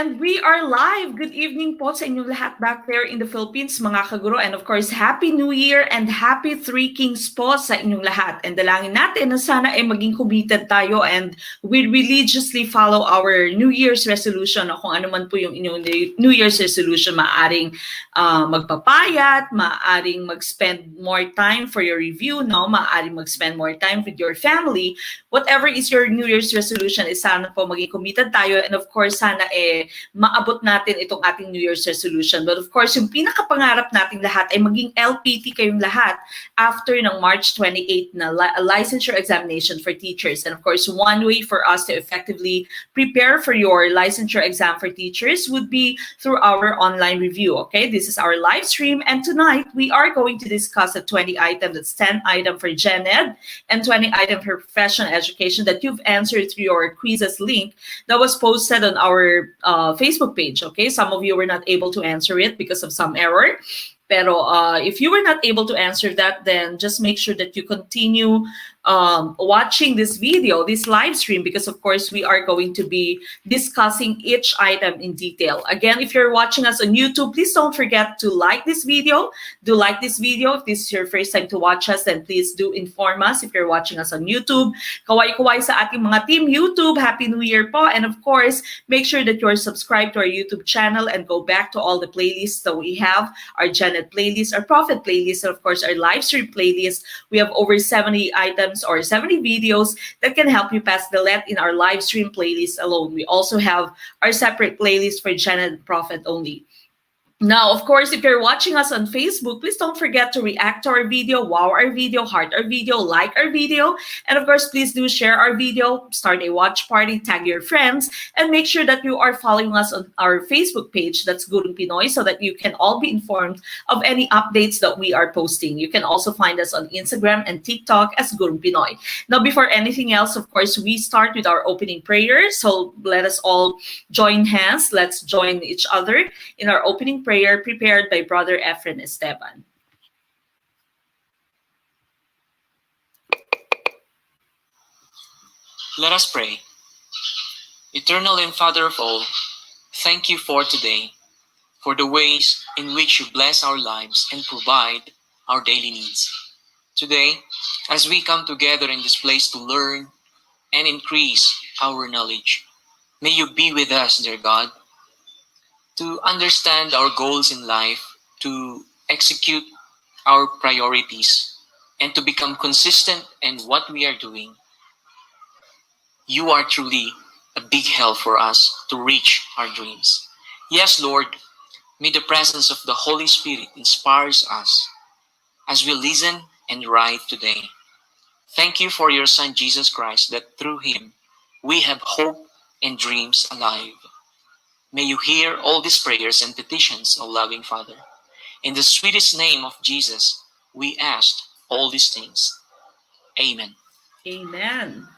And we are live. Good evening po sa inyong lahat back there in the Philippines, mga kaguro. And of course, Happy New Year and Happy Three Kings po sa inyong lahat. And dalangin natin na sana ay maging committed tayo and we religiously follow our New Year's resolution o kung ano man po yung inyong New Year's resolution. Maaring magpapayat, maaring mag-spend more time for your review, no? Maaring mag-spend more time with your family. Whatever is your New Year's resolution, is sana po maging committed tayo. And of course, sana maabot natin itong ating New Year's resolution. But of course, yung pinakapangarap nating lahat ay maging LPT kayong lahat after ng March 28 na licensure examination for teachers. And of course, one way for us to effectively prepare for your licensure exam for teachers would be through our online review. Okay, this is our live stream. And tonight, we are going to discuss a 20 item, that's 10 item for GenEd and 20 item for professional education that you've answered through your quizzes link that was posted on our Facebook page. Okay, some of you were not able to answer it because of some error. Pero if you were not able to answer that, then just make sure that you continue watching this video, this live stream, because of course we are going to be discussing each item in detail. Again, if you're watching us on YouTube, please don't forget to like this video. Do like this video. If this is your first time to watch us, then please do inform us if you're watching us on YouTube. Kaway-kaway sa ating mga team YouTube. Happy New Year po. And of course, make sure that you're subscribed to our YouTube channel and go back to all the playlists that we have. Our GenEd playlist, our ProfEd playlist, and of course our live stream playlist. We have over 70 items or 70 videos that can help you pass the let in our live stream playlist alone. We also have our separate playlist for GenEd and ProfEd only. Now, of course, if you're watching us on Facebook, please don't forget to react to our video, wow our video, heart our video, like our video. And of course, please do share our video, start a watch party, tag your friends, and make sure that you are following us on our Facebook page, that's Gurung Pinoy, so that you can all be informed of any updates that we are posting. You can also find us on Instagram and TikTok as Gurung Pinoy. Now, before anything else, of course, we start with our opening prayer. So let us all join hands. Let's join each other in our opening prayer prepared by Brother Efren Esteban. Let us pray. Eternal and Father of all, thank you for today, for the ways in which you bless our lives and provide our daily needs. Today, as we come together in this place to learn and increase our knowledge, may you be with us, dear God, to understand our goals in life, to execute our priorities, and to become consistent in what we are doing. You are truly a big help for us to reach our dreams. Yes, Lord, may the presence of the Holy Spirit inspires us as we listen and write today. Thank you for your Son, Jesus Christ, that through him we have hope and dreams alive. May you hear all these prayers and petitions, O loving Father. In the sweetest name of Jesus, we ask all these things. Amen. Amen.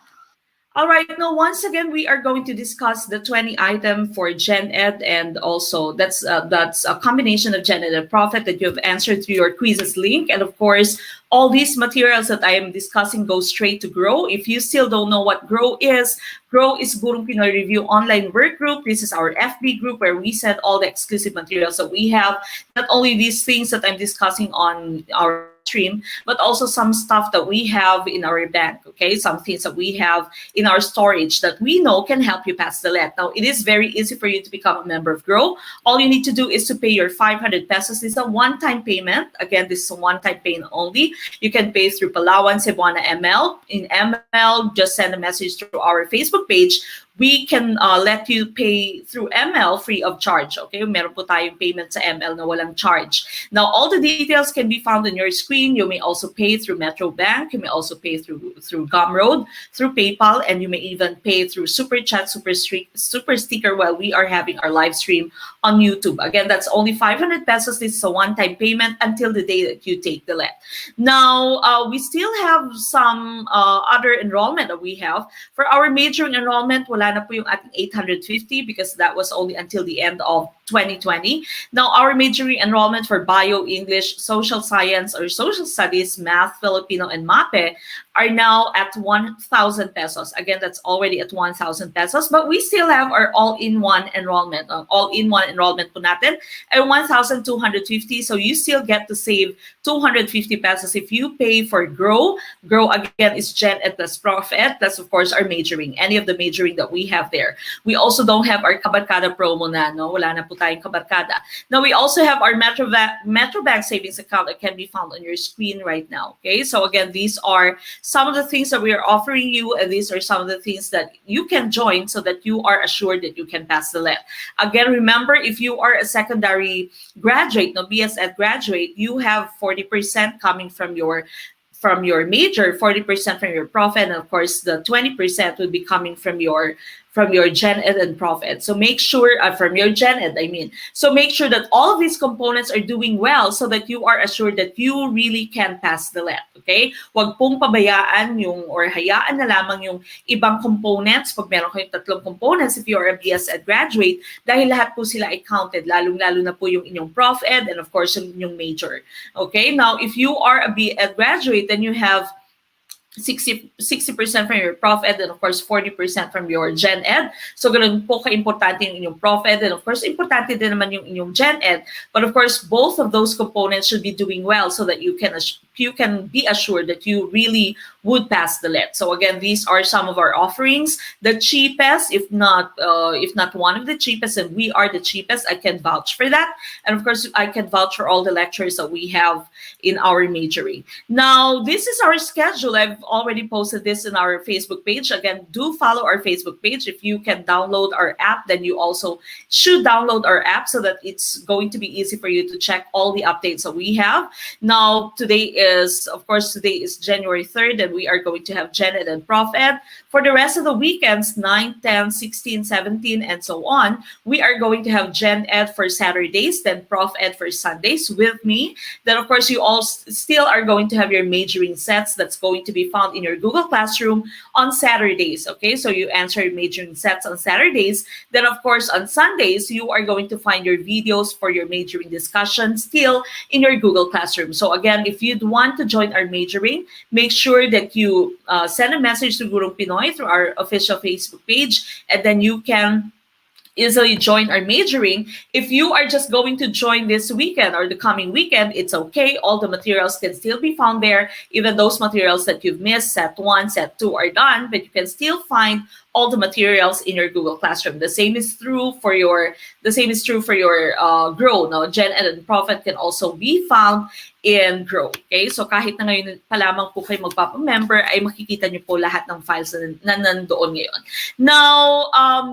All right, now once again, we are going to discuss the 20 item for GenEd, and also that's a combination of GenEd and ProfEd that you've answered through your quizzes link. And of course, all these materials that I am discussing go straight to GROW. If you still don't know what GROW is Gurung Pinoy Review Online Work Group. This is our FB group where we send all the exclusive materials that we have. Not only these things that I'm discussing on our stream, but also some stuff that we have in our bank, okay? Some things that we have in our storage that we know can help you pass the let. Now, it is very easy for you to become a member of GROW. All you need to do is to pay your 500 pesos. This is a one-time payment. Again, this is a one-time payment only. You can pay through Palawan, Cebuana, ML. In ML, just send a message through our Facebook page. We can let you pay through ML free of charge. Okay, meron po tayong payment sa ML na walang charge. Now, all the details can be found on your screen. You may also pay through Metro Bank. You may also pay through Gumroad, through PayPal, and you may even pay through Super Chat, Super Sticker while we are having our live stream on YouTube. Again, that's only 500 pesos. This is a one-time payment until the day that you take the let. Now, we still have some other enrollment that we have. For our major enrollment, wala na po yung ating 850 because that was only until the end of 2020. Now, our majoring enrollment for Bio, English, Social Science or Social Studies, Math, Filipino, and MAPE are now at 1,000 pesos. Again, that's already at 1,000 pesos, but we still have our all-in-one enrollment. All-in-one enrollment po natin ay 1,250. So you still get to save 250 pesos if you pay for Grow. Grow, again, is GenEd plus ProfEd plus, of course, our majoring, any of the majoring that we have there. We also don't have our Kabarkada promo na, no? Wala na po tayong Kabarkada. Now, we also have our Metrobank savings account that can be found on your screen right now. Okay, so again, these are some of the things that we are offering you, and these are some of the things that you can join so that you are assured that you can pass the LET. Again, remember, if you are a secondary graduate, no, BSEd graduate, you have 40% coming from your major, 40% from your ProfEd, and of course the 20% will be coming from your GenEd and ProfEd. So make sure, from your GenEd, I mean. So make sure that all of these components are doing well so that you are assured that you really can pass the LET, okay? Huwag pong pabayaan or hayaan na lamang yung ibang components. Pag meron kayong tatlong components, if you are a BSEd graduate, dahil lahat po sila ay counted, lalong-lalo na po yung inyong ProfEd and of course yung inyong major. Okay, now if you are a BEd graduate, then you have 60% from your ProfEd and of course 40% from your GenEd. So ganun po ka-importante yung inyong ProfEd and of course importante din naman yung inyong GenEd. But of course both of those components should be doing well so that you can be assured that you really would pass the LET. So again, these are some of our offerings. The cheapest, if not one of the cheapest, and we are the cheapest, I can vouch for that. And of course, I can vouch for all the lectures that we have in our majoring. Now, this is our schedule. I've already posted this in our Facebook page. Again, do follow our Facebook page. If you can download our app, then you also should download our app so that it's going to be easy for you to check all the updates that we have. Now, today is January 3rd, and we are going to have GenEd and ProfEd. For the rest of the weekends, 9, 10, 16, 17, and so on, we are going to have GenEd for Saturdays, then ProfEd for Sundays with me. Then, of course, you all still are going to have your majoring sets that's going to be found in your Google Classroom on Saturdays, okay? So you answer your majoring sets on Saturdays. Then, of course, on Sundays, you are going to find your videos for your majoring discussion still in your Google Classroom. So again, if you'd want to join our majoring, make sure that you send a message to Gurong Pinoy through our official Facebook page, and then you can easily join our majoring. If you are just going to join this weekend or the coming weekend, it's okay. All the materials can still be found there. Even those materials that you've missed, set 1, set 2 are done, but you can still find all the materials in your Google Classroom. The same is true for your Grow. No, GenEd and ProfEd can also be found in Grow. Okay, so kahit na ngayon pa lamang po kayo magpapa-member, ay makikita niyo po lahat ng files na nandoon ngayon. Now,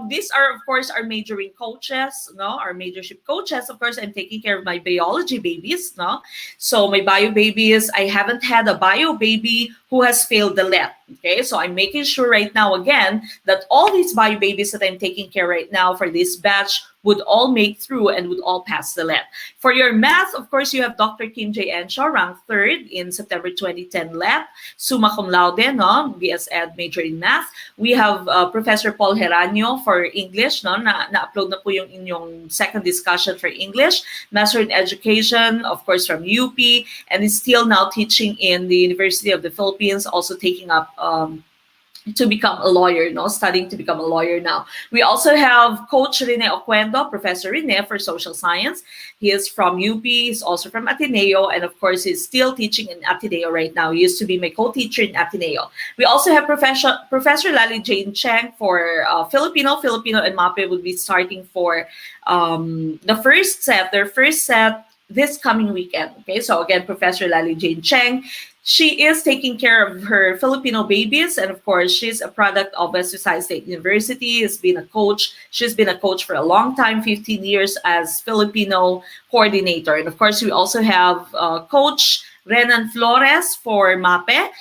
these are of course our majoring coaches, no? Our majorship coaches. Of course, I'm taking care of my biology babies, no? So my bio babies, I haven't had a bio baby who has failed the LET. Okay, so I'm making sure right now again that all these bio babies that I'm taking care right now for this batch would all make through and would all pass the LET. For your math, of course, you have Dr. Kim J. Enshaw, ranked 3rd in September 2010 LET, summa cum laude, no? BSEd major in math. We have Professor Paul Heranio for English, no? Na-upload na po yung inyong second discussion for English. Master in Education, of course, from UP, and is still now teaching in the University of the Philippines, also taking up to become a lawyer, no? Studying to become a lawyer now. We also have Coach Rene Oquendo, Professor Rene for Social Science. He is from UP, he's also from Ateneo, and of course, he's still teaching in Ateneo right now. He used to be my co-teacher in Ateneo. We also have Professor Lali Jane Cheng for Filipino and MAPE will be starting for their first set this coming weekend. Okay, so again, Professor Lali Jane Cheng, she is taking care of her Filipino babies, and of course, she's a product of West Visayas State University. She's been a coach for a long time, 15 years as Filipino coordinator. And of course, we also have Coach Renan Flores for MAPE.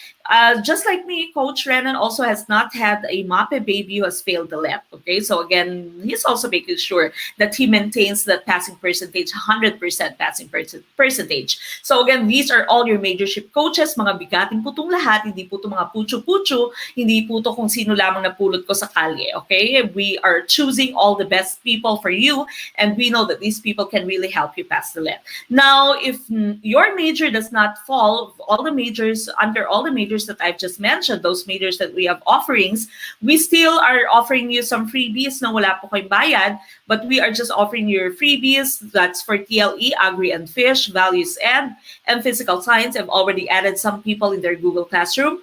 Just like me, Coach Renan also has not had a MAPE baby who has failed the LEP. Okay, so again, he's also making sure that he maintains that passing percentage, 100% passing percentage. So again, these are all your majorship coaches, mga bigating po itong lahat, hindi po ito mga pucho-pucho, hindi po ito kung sino lamang napulot ko sa kalye. Okay, we are choosing all the best people for you, and we know that these people can really help you pass the LEP. Now, if your major does not fall, all the majors, under all the majors that I've just mentioned, those majors that we have offerings, we still are offering you some freebies na wala po kayong bayad, but we are just offering you freebies. That's for TLE, Agri and Fish, Values Ed, and Physical Science. I've already added some people in their Google Classroom.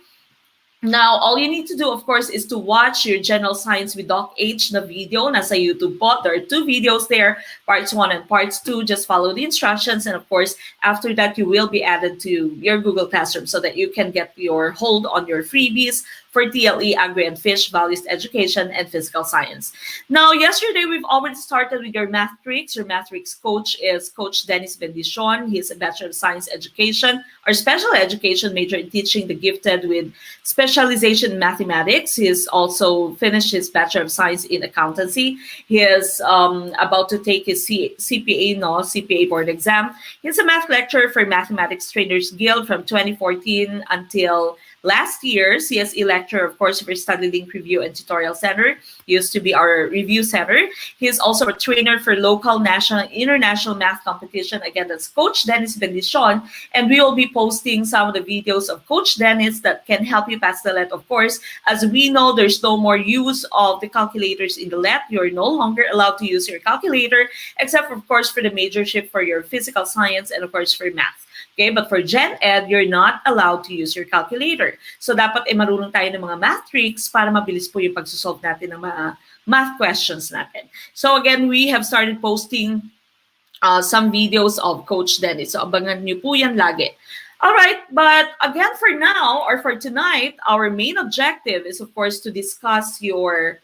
Now, all you need to do, of course, is to watch your General Science with Doc H na video. Nasa YouTube po. There are 2 videos there, parts 1 and parts 2. Just follow the instructions. And of course, after that, you will be added to your Google Classroom so that you can get your hold on your freebies for TLE, Agri and Fish, Values Education, and Physical Science. Now, yesterday, we've already started with your math tricks. Your math tricks coach is Coach Dennis Bendicion. He's a Bachelor of Science Education or Special Education major in teaching the gifted with specialization in mathematics. He's also finished his Bachelor of Science in Accountancy. He is about to take his CPA board exam. He's a math lecturer for Mathematics Trainers Guild from 2014 until last year. CSE lecturer, of course, for Study Link Review and Tutorial Center. He used to be our review center. He is also a trainer for local, national, and international math competition. Again, that's Coach Dennis Bendicion. And we will be posting some of the videos of Coach Dennis that can help you pass the LET. Of course, as we know, there's no more use of the calculators in the LET. You're no longer allowed to use your calculator, except, of course, for the majorship for your physical science and, of course, for math. Okay, but for GenEd, you're not allowed to use your calculator. So dapat marunong tayo ng mga math tricks para mabilis po yung pagsosolve natin ng mga math questions natin. So again, we have started posting some videos of Coach Dennis. So abangan niyo po yan lagi. All right, but again, for now or for tonight, our main objective is, of course, to discuss your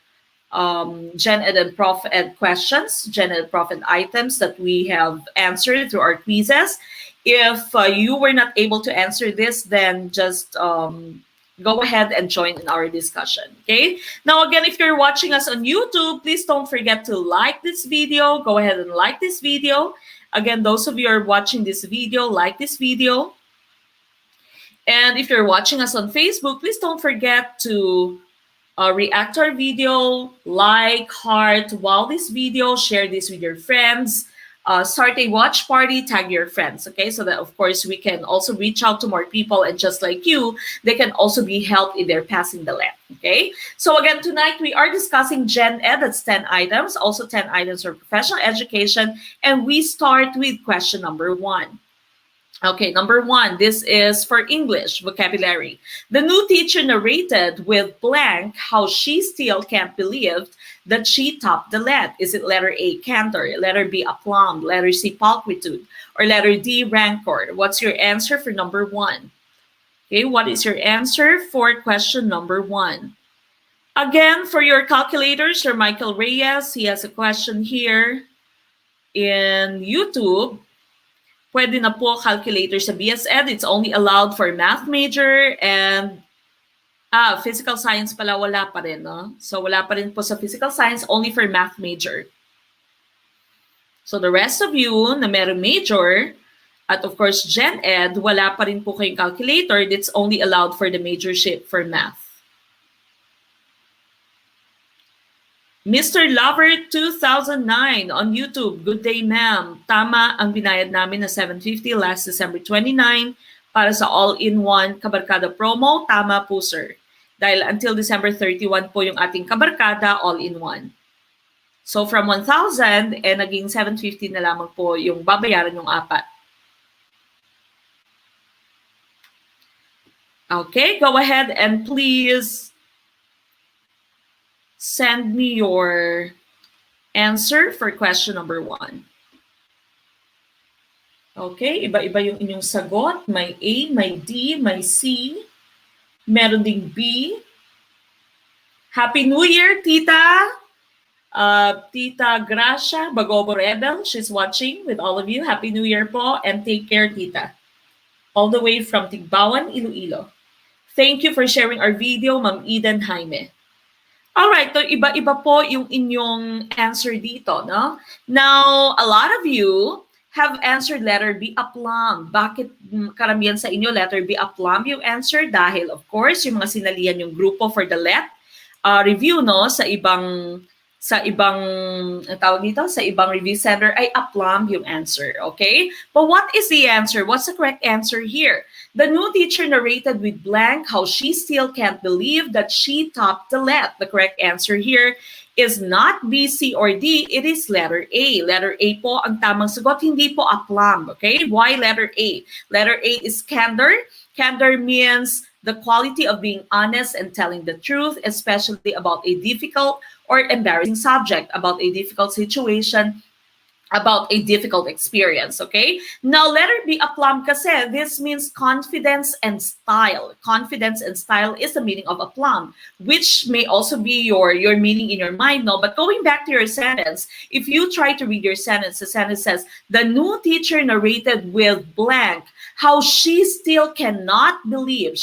GenEd and ProfEd questions, GenEd ProfEd items that we have answered through our quizzes. If you were not able to answer this, then just go ahead and join in our discussion, okay? Now, again, if you're watching us on YouTube, please don't forget to like this video. Go ahead and like this video. Again, those of you who are watching this video, like this video. And if you're watching us on Facebook, please don't forget to react to our video, like, heart, wow this video, share this with your friends. Start a watch party, tag your friends, okay? So that, of course, we can also reach out to more people, and just like you, they can also be helped in their passing the LET, okay? So again, tonight we are discussing GenEd, that's 10 items, also 10 items for professional education, and we start with question number 1. Okay, number 1, this is for English vocabulary. The new teacher narrated with blank how she still can't believe that she topped the LET. Is it letter A, candor, letter B, aplomb, letter C, pulchritude, or letter D, rancor? What's your answer for number 1? Okay, what is your answer for question number 1? Again, for your calculators, Sir Michael Reyes, he has a question here in YouTube. Pwede na po calculator sa BSED. It's only allowed for math major and physical science pala wala pa rin, no? So wala pa rin po sa physical science, only for math major. So the rest of you na meron major, at of course GenEd, wala pa rin po kayong calculator. That's only allowed for the majorship for math. Mr. Lover 2009 on YouTube. Good day, ma'am. Tama ang binayad namin na $750 last December 29 para sa all-in-one Kabarkada promo. Tama po, sir. Dahil until December 31 po yung ating Kabarkada all-in-one. So from 1,000, naging 750 na lamang po yung babayaran yung 4. Okay, go ahead and please send me your answer for question number 1. Okay, iba-iba yung inyong sagot. May A, may D, may C. Meron ding B. Happy New Year, Tita! Tita Gracia Bagobo Rebel, she's watching with all of you. Happy New Year po, and take care, Tita. All the way from Tigbawan, Iloilo. Thank you for sharing our video, Ma'am Eden Jaime. Alright, so iba-iba po yung inyong answer dito, no? Now, a lot of you have answered letter B, aplomb. Bakit karamihan sa inyo letter B, aplomb yung answer? Dahil, of course, yung mga sinalihan yung grupo for the let review, no? Sa ibang tawag dito, sa ibang review center ay aplomb yung answer, okay? But what is the answer? What's the correct answer here? The new teacher narrated with blank how she still can't believe that she topped the let. The correct answer here is not B, C, or D. It is letter A. Letter A po ang tamang sagot, hindi po aplomb, okay? Why letter A? Letter A is candor. Candor means the quality of being honest and telling the truth, especially about a difficult or embarrassing subject, about a difficult situation, about a difficult experience, okay? Now, letter B, aplomb kasi, this means confidence and style. Confidence and style is the meaning of aplomb, which may also be your meaning in your mind, no? But going back to your sentence, if you try to read your sentence, the sentence says, the new teacher narrated with blank how she still cannot believe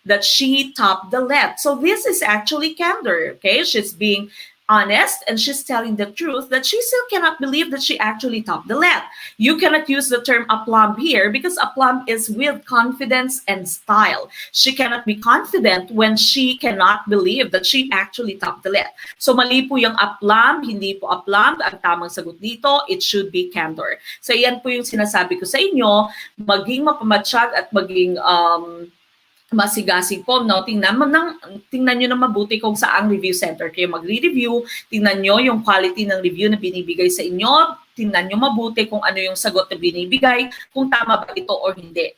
that she topped the let. So this is actually candor, okay? She's being honest and she's telling the truth that she still cannot believe that she actually topped the let. You cannot use the term aplomb here because aplomb is with confidence and style. She cannot be confident when she cannot believe that she actually topped the let. So mali po yung aplomb, hindi po aplomb. Ang tamang sagot dito, it should be candor. So yan po yung sinasabi ko sa inyo, maging mapamatsyag at maging masigasig po, no? Tingnan nyo na mabuti kung saang review center kayo magre-review. Tingnan nyo yung quality ng review na binibigay sa inyo. Tingnan nyo mabuti kung ano yung sagot na binibigay, kung tama ba ito or hindi.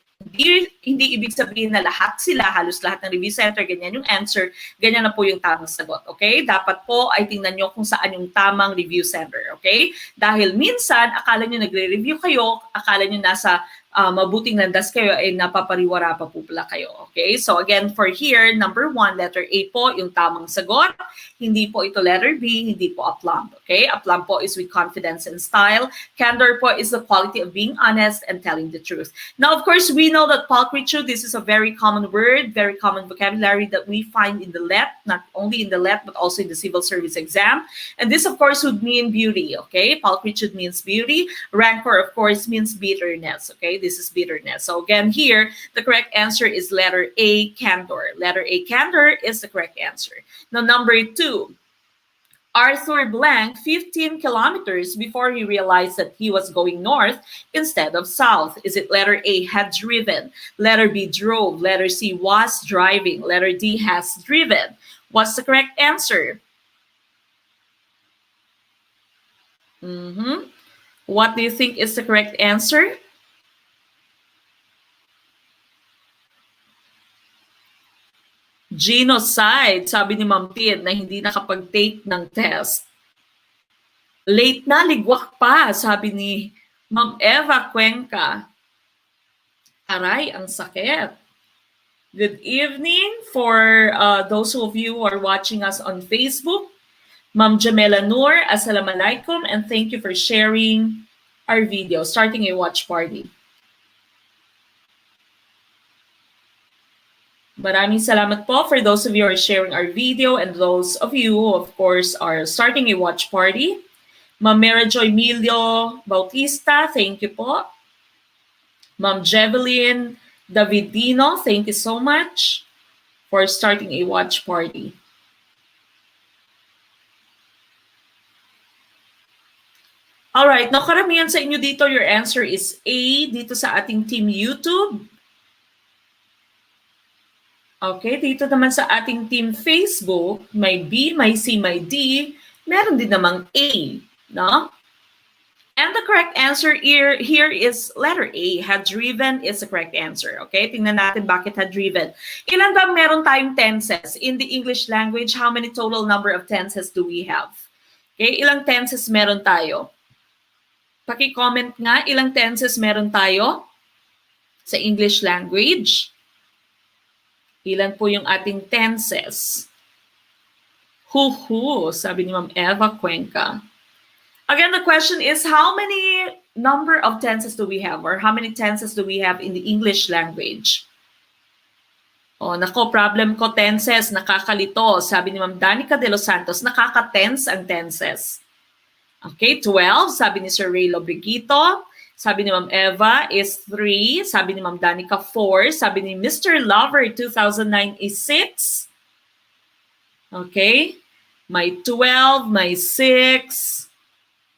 Hindi ibig sabihin na halos lahat ng review center, ganyan yung answer, ganyan na po yung tamang sagot, okay? Dapat po ay tingnan nyo kung saan yung tamang review center, okay? Dahil minsan, akala nyo nagre-review kayo, akala nyo nasa mabuting landas kayo, ay napapariwara pa po pala kayo. Okay? So again, for here, number 1, letter A po, yung tamang sagot. Hindi po ito letter B, hindi po aplomb. Okay? Aplomb po is with confidence and style. Candor po is the quality of being honest and telling the truth. Now, of course, we know that pulchritude, this is a very common word, very common vocabulary that we find in the let, not only in the let, but also in the civil service exam. And this, of course, would mean beauty. Okay? Pulchritude means beauty. Rancor, of course, means bitterness. Okay? This is bitterness. So again, here, the correct answer is letter A, candor. Letter A, candor is the correct answer. Now, number 2, Arthur blank 15 kilometers before he realized that he was going north instead of south. Is it letter A, had driven? Letter B, drove. Letter C, was driving. Letter D, has driven. What's the correct answer? What do you think is the correct answer? Genocide, sabi ni Ma'am Tin na hindi nakapag-take ng test. Late na, ligwak pa, sabi ni Ma'am Eva Cuenca. Aray, ang sakit. Good evening for those of you who are watching us on Facebook. Ma'am Jamela Noor, assalamualaikum, and thank you for sharing our video, starting a watch party. Maraming salamat po for those of you who are sharing our video and those of you who, of course, are starting a watch party. Ma'am Mara Joy Emilio Bautista, thank you po. Ma'am Jevelyn Davidino, thank you so much for starting a watch party. Alright, now karamihan sa inyo dito, your answer is A, dito sa ating team YouTube. Okay, dito naman sa ating team Facebook, may B, may C, may D, meron din namang A, no? And the correct answer here is letter A, had driven is the correct answer. Okay, tingnan natin bakit had driven. Ilan ba meron tayong tenses? In the English language, how many total number of tenses do we have? Okay, ilang tenses meron tayo? Paki-comment nga, ilang tenses meron tayo sa English language? Ilan po yung ating tenses? Sabi ni Ma'am Eva Cuenca. Again, the question is, how many number of tenses do we have, or how many tenses do we have in the English language? Oh, nako, problem ko tenses, nakakalito. Sabi ni Ma'am Danica de los Santos, nakaka-tense ang tenses. Okay, 12, sabi ni Sir Ray Lobrigito. Sabi ni Ma'am Eva is 3. Sabi ni Ma'am Danica, 4. Sabi ni Mr. Lover, 2009 is 6. Okay, may 12, may 6.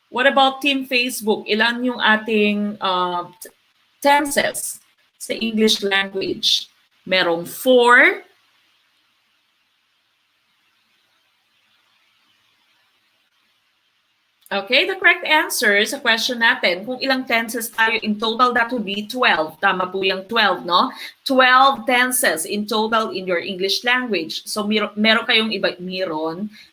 What about Team Facebook? Ilan yung ating tenses sa English language? Merong 4. Okay, the correct answer sa question natin, kung ilang tenses tayo in total, that would be 12. Tama po yung 12, no? 12 tenses in total in your English language. So, meron kayong iba,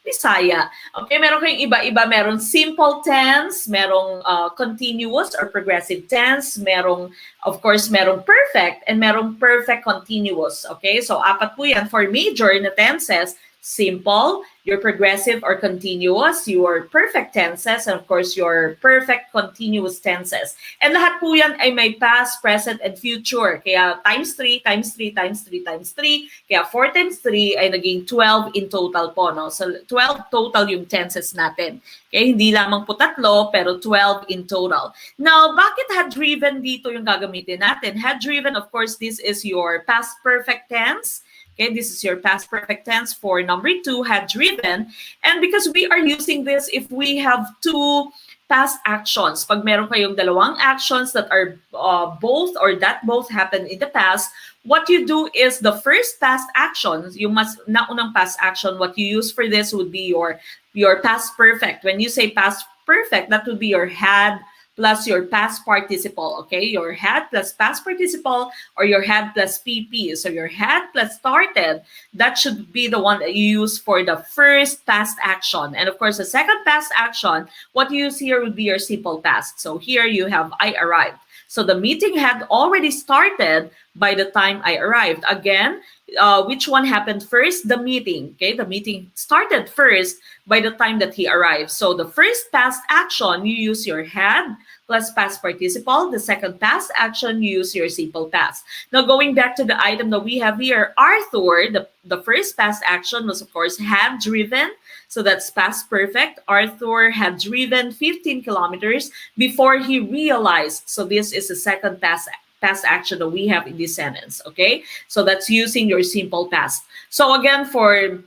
Bisaya. Okay, meron kayong iba-iba. Meron simple tense, merong continuous or progressive tense, merong, of course, merong perfect, and merong perfect continuous. Okay, so apat po yan for major na tenses. Simple, your progressive or continuous, your perfect tenses, and of course, your perfect continuous tenses. And lahat po yan ay may past, present, and future. Kaya times 3, times 3, times 3, times 3. Kaya 4 times 3 ay naging 12 in total po. No? So 12 total yung tenses natin. Kaya hindi lamang po 3, pero 12 in total. Now, bakit had-driven dito yung gagamitin natin? Had-driven, of course, this is your past perfect tense. Okay, this is your past perfect tense for number 2, had driven. And because we are using this if we have 2 past actions, pag meron kayong dalawang actions that are both or that both happened in the past, what you do is the first past action, yung mas naunang past action, what you use for this would be your past perfect. When you say past perfect, that would be your had plus your past participle, okay? Your had plus past participle or your had plus PP. So your had plus started, that should be the one that you use for the first past action. And of course, the second past action, what you use here would be your simple past. So here you have I arrived. So the meeting had already started by the time I arrived. Again, which one happened first? The meeting. Okay, the meeting started first by the time that he arrived. So the first past action, you use your had plus past participle. The second past action, you use your simple past. Now going back to the item that we have here, Arthur, the first past action was of course had driven. So that's past perfect. Arthur had driven 15 kilometers before he realized. So this is the second past action that we have in this sentence, okay? So that's using your simple past. So again, for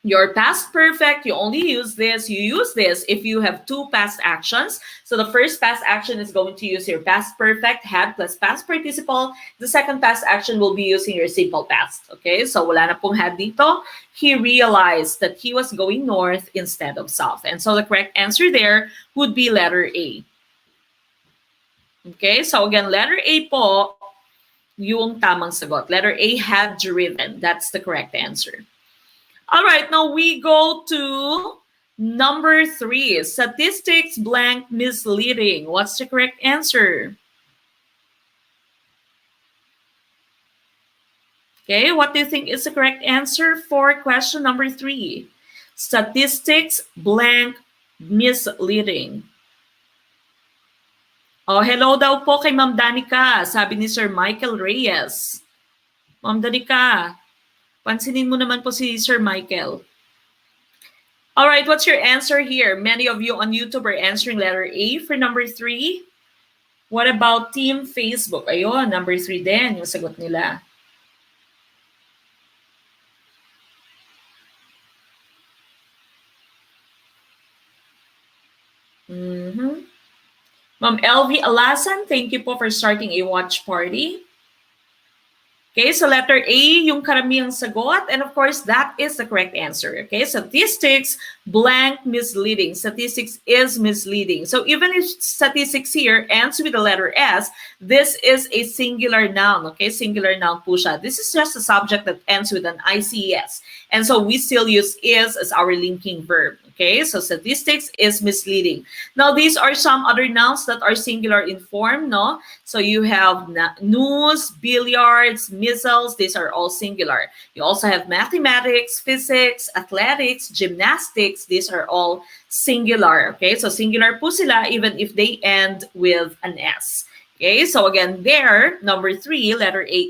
your past perfect, you only use this. You use this if you have 2 past actions. So the first past action is going to use your past perfect, had plus past participle. The second past action will be using your simple past, okay? So wala na pong had dito. He realized that he was going north instead of south. And so the correct answer there would be letter A. Okay, so again, letter A po, yung tamang sagot. Letter A, had driven. That's the correct answer. All right, now we go to number 3. Statistics blank misleading. What's the correct answer? Okay, what do you think is the correct answer for question number 3? Statistics blank misleading. Oh, hello daw po kay Ma'am Danica, sabi ni Sir Michael Reyes. Ma'am Danica, pansinin mo naman po si Sir Michael. All right, what's your answer here? Many of you on YouTube are answering letter A for number 3. What about Team Facebook? Ayun, number 3 din yung sagot nila. Ma'am LV Alasan, thank you po for starting a watch party. Okay, so letter A, yung karamihang sagot. And of course, that is the correct answer. Okay, statistics, blank, misleading. Statistics is misleading. So even if statistics here ends with the letter S, this is a singular noun. Okay, singular noun po siya. This is just a subject that ends with an ICES. And so we still use is as our linking verb. Okay, so statistics is misleading. Now, these are some other nouns that are singular in form, no? So you have news, billiards, missiles, these are all singular. You also have mathematics, physics, athletics, gymnastics, these are all singular. Okay, so singular po sila even if they end with an S. Okay, so again, there, number 3, letter A,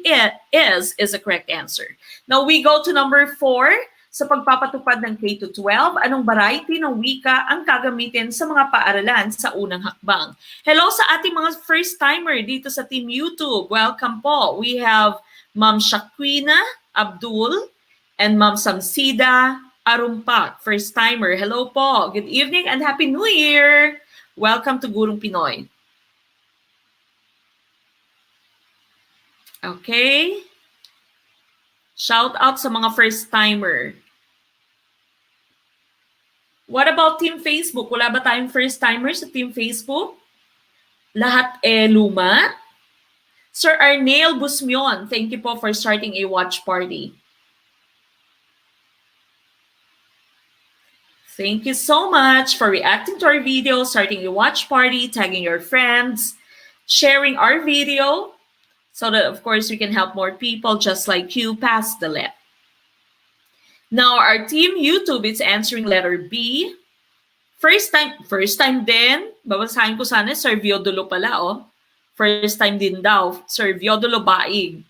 is a correct answer. Now we go to number 4. Sa pagpapatupad ng K to 12, anong variety ng wika ang gagamitin sa mga paaralan sa unang hakbang? Hello sa ating mga first-timer dito sa Team YouTube. Welcome po. We have Ma'am Shaquina Abdul and Ma'am Samsida Arumpak, first-timer. Hello po. Good evening and Happy New Year. Welcome to Gurong Pinoy. Okay. Shout out sa mga first-timer. What about Team Facebook? Wala ba tayong first-timer sa Team Facebook? Lahat luma? Sir Arnel Busmion, thank you po for starting a watch party. Thank you so much for reacting to our video, starting a watch party, tagging your friends, sharing our video, so that, of course, we can help more people just like you pass the let. Now, our team YouTube is answering letter B. First time din. Babasahin ko sana, Sir Viodolo pala, oh. First time din daw, Sir Viodolo Baig.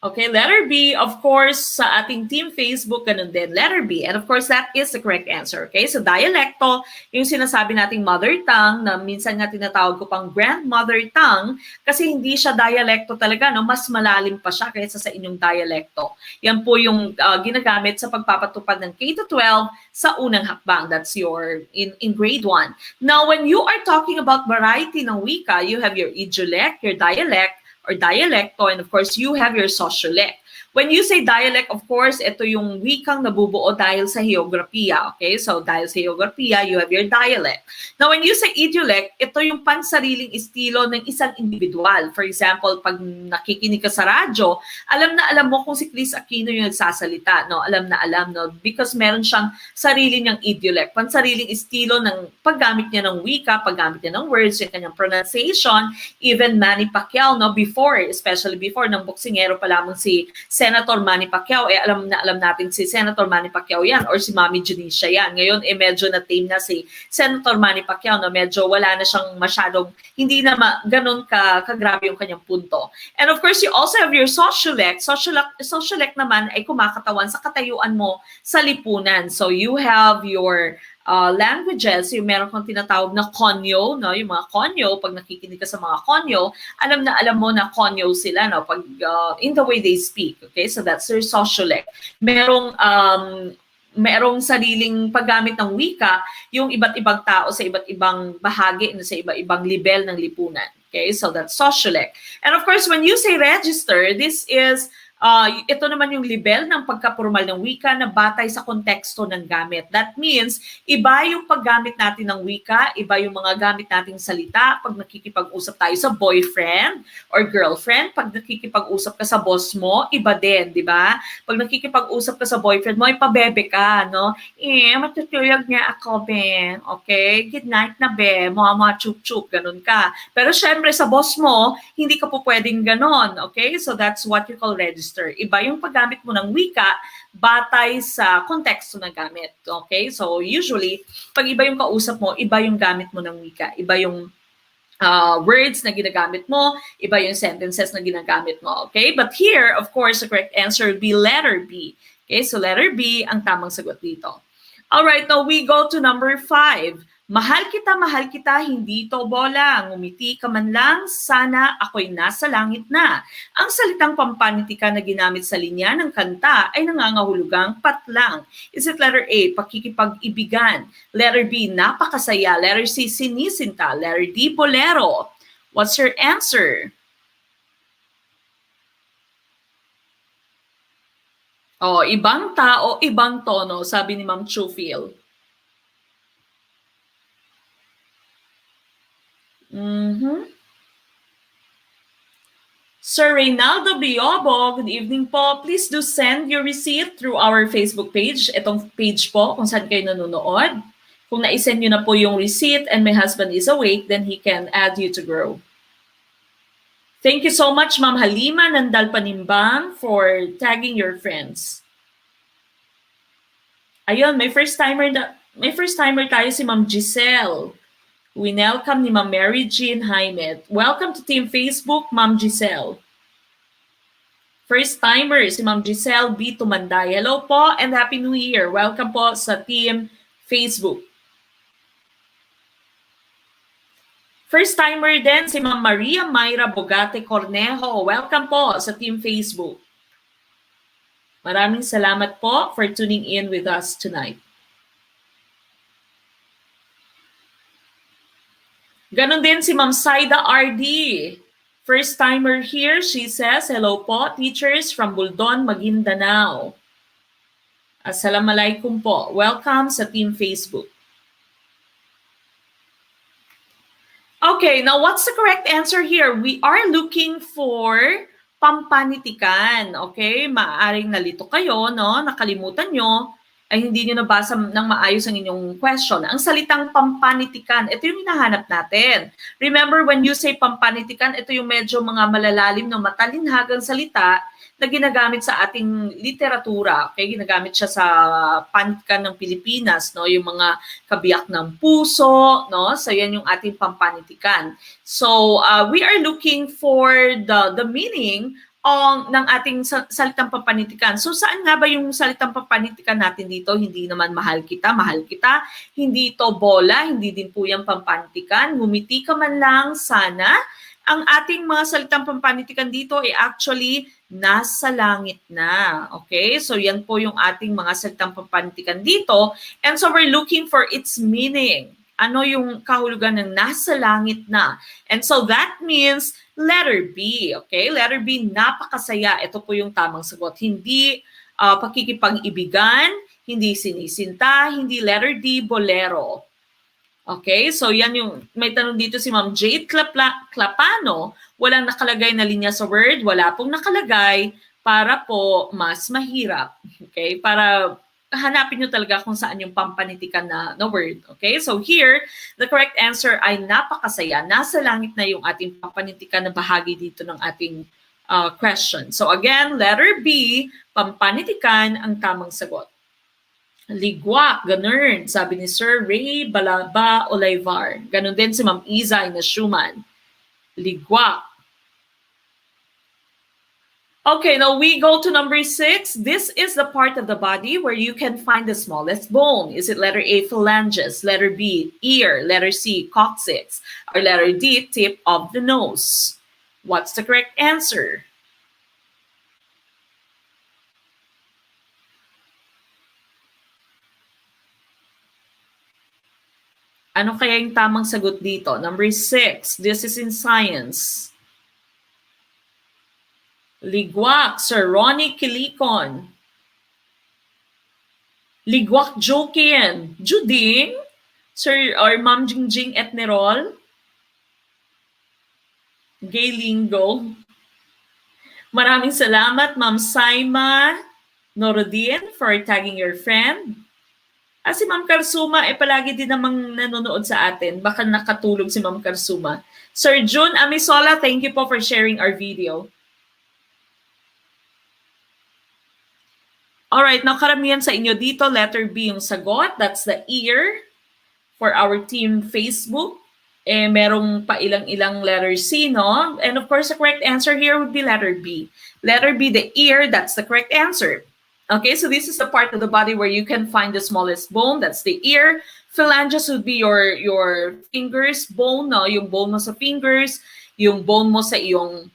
Okay, letter B, of course, sa ating team Facebook, ganun din, letter B. And of course, that is the correct answer. Okay, so dialecto, yung sinasabi nating mother tongue, na minsan nga tinatawag ko pang grandmother tongue, kasi hindi siya dialecto talaga, no? Mas malalim pa siya kaysa sa inyong dialecto. Yan po yung ginagamit sa pagpapatupad ng K-12 sa unang hakbang. That's your, in grade 1. Now, when you are talking about variety ng wika, you have your idiolect, your dialect, or dialecto, and of course, you have your sociolect. When you say dialect, of course, ito yung wikang nabubuo dahil sa geografiya. Okay? So, dahil sa geografiya, you have your dialect. Now, when you say idiolect, ito yung pansariling estilo ng isang individual. For example, pag nakikinig ka sa radyo, alam na alam mo kung si Chris Aquino yung nagsasalita. No? Alam na alam, no? Because meron siyang sarili niyang idiolect. Pansariling estilo ng paggamit niya ng wika, paggamit niya ng words, yung kanyang pronunciation, even Manny Pacquiao, no? Before, especially before, ng boksingero pa lamang si Senator Manny Pacquiao, alam natin si Senator Manny Pacquiao yan or si Mami Janisha yan. Ngayon, medyo na-tame na si Senator Manny Pacquiao, no? Medyo wala na siyang masyadong, hindi na ganun kagrabe yung kanyang punto. And of course, you also have your sociolect. Sociolect naman ay kumakatawan sa katayuan mo sa lipunan. So you have your languages, yung meron kang tinatawag na konyo, no? Yung mga konyo, pag nakikinig ka sa mga konyo, alam na alam mo na konyo sila, no? Pag, in the way they speak, okay? So that's their sociolect. Merong sariling paggamit ng wika, yung iba't ibang tao sa iba't ibang bahagi, sa iba't ibang level ng lipunan. Okay? So that's sociolect. And of course, when you say register, this is ito naman yung level ng pagkapormal ng wika na batay sa konteksto ng gamit. That means, iba yung paggamit natin ng wika, iba yung mga gamit nating salita pag nakikipag-usap tayo sa boyfriend or girlfriend, pag nakikipag-usap ka sa boss mo, iba din, di ba? Pag nakikipag-usap ka sa boyfriend mo, ipabebe ka, no? Matutulog niya ako, Ben. Okay? Good night na, Ben. Mga chup-chup, ganun ka. Pero syempre, sa boss mo, hindi ka po pwedeng ganon. Okay? So that's what you call register. Iba yung paggamit mo ng wika batay sa konteksto na gamit. Okay? So usually, pag iba yung kausap mo, iba yung gamit mo ng wika. Iba yung words na ginagamit mo, iba yung sentences na ginagamit mo. Okay? But here, of course, the correct answer would be letter B. Okay? So letter B ang tamang sagot dito. Alright, now we go to number 5. Mahal kita, hindi to bola. Ngumiti ka man lang, sana ako'y nasa langit na. Ang salitang pampantika na ginamit sa linya ng kanta ay nangangahulugang patlang. Is it letter A, pakikipag-ibigan? Letter B, napakasaya. Letter C, sinisinta. Letter D, bolero. What's your answer? Oh, ibang tao, ibang tono, sabi ni Ma'am Chufil. Sir Reynaldo Biobo, good evening po. Please do send your receipt through our Facebook page. Itong page po kung saan kayo nanonood. Kung na-send nyo na po yung receipt and my husband is awake, then he can add you to grow. Thank you so much, Ma'am Halima Nandal Panimbang, for tagging your friends. Ayun, may first timer tayo si Ma'am Giselle. Winelcome ni Ma'am Mary Jean Jaime. Welcome to Team Facebook, Ma'am Giselle. First timer, si Ma'am Giselle B. Tumanday. Hello po and Happy New Year. Welcome po sa Team Facebook. First timer din si Ma'am Maria Mayra Bogate Cornejo. Welcome po sa Team Facebook. Maraming salamat po for tuning in with us tonight. Ganon din si Ma'am Saida RD. First timer here, she says, hello po, teachers from Buldon, Maguindanao. Assalamualaikum po. Welcome sa Team Facebook. Okay, now what's the correct answer here? We are looking for pampanitikan. Okay, maaaring nalito kayo, no? Nakalimutan nyo, ay hindi nyo nabasa ng maayos ang inyong question. Ang salitang pampanitikan, ito yung hinahanap natin. Remember, when you say pampanitikan, ito yung medyo mga malalalim na matalinhagang salita na ginagamit sa ating literatura. Okay, ginagamit siya sa panitikan ng Pilipinas, no? Yung mga kabiyak ng puso, no? So yan yung ating pampanitikan. So we are looking for the meaning ng ating salitang pampanitikan. So saan nga ba yung salitang pampanitikan natin dito? Hindi naman mahal kita, hindi to bola, hindi din po yung pampanitikan. Ngumiti ka man lang sana. Ang ating mga salitang pampanitikan dito ay actually nasa langit na. Okay? So yan po yung ating mga salitang pampanitikan dito. And so we're looking for its meaning. Ano yung kahulugan ng nasa langit na? And so that means letter B. Okay? Letter B, napakasaya. Ito po yung tamang sagot. Hindi pakikipag-ibigan, hindi sinisinta, hindi letter D, bolero. Okay? So yan yung, may tanong dito si Ma'am Jade Clapano. Walang nakalagay na linya sa word. Wala pong nakalagay para po mas mahirap. Okay? Para hanapin nyo talaga kung saan yung pampanitikan na word. Okay? So here, the correct answer ay napakasaya. Nasa langit na yung ating pampanitikan na bahagi dito ng ating question. So again, letter B, pampanitikan ang tamang sagot. Ligwak, ganun, sabi ni Sir Ray Balaba Olivar. Ganun din si Ma'am Izay na Schumann. Ligwak. Okay, now we go to number 6. This is the part of the body where you can find the smallest bone. Is it letter A, phalanges, letter B, ear, letter C, coccyx, or letter D, tip of the nose? What's the correct answer? Ano kaya yung tamang sagot dito? Number 6, this is in science. Ligwak, Sir Ronnie Kilikon. Ligwak Jokin. Juding, Sir or Ma'am Jingjing Etnerol. Gay Lingo. Maraming salamat, Ma'am Saima Norodin, for tagging your friend. Si Ma'am Karsuma, palagi din namang nanonood sa atin. Baka nakatulog si Ma'am Karsuma. Sir June Amisola, thank you po for sharing our video. Alright, now karamihan sa inyo dito, letter B yung sagot. That's the ear for our team Facebook. Merong pa ilang-ilang letter C, no? And of course, the correct answer here would be letter B. Letter B, the ear, that's the correct answer. Okay, so this is the part of the body where you can find the smallest bone. That's the ear. Phalanges would be your fingers bone, no? Yung bone mo sa fingers, yung bone mo sa iyong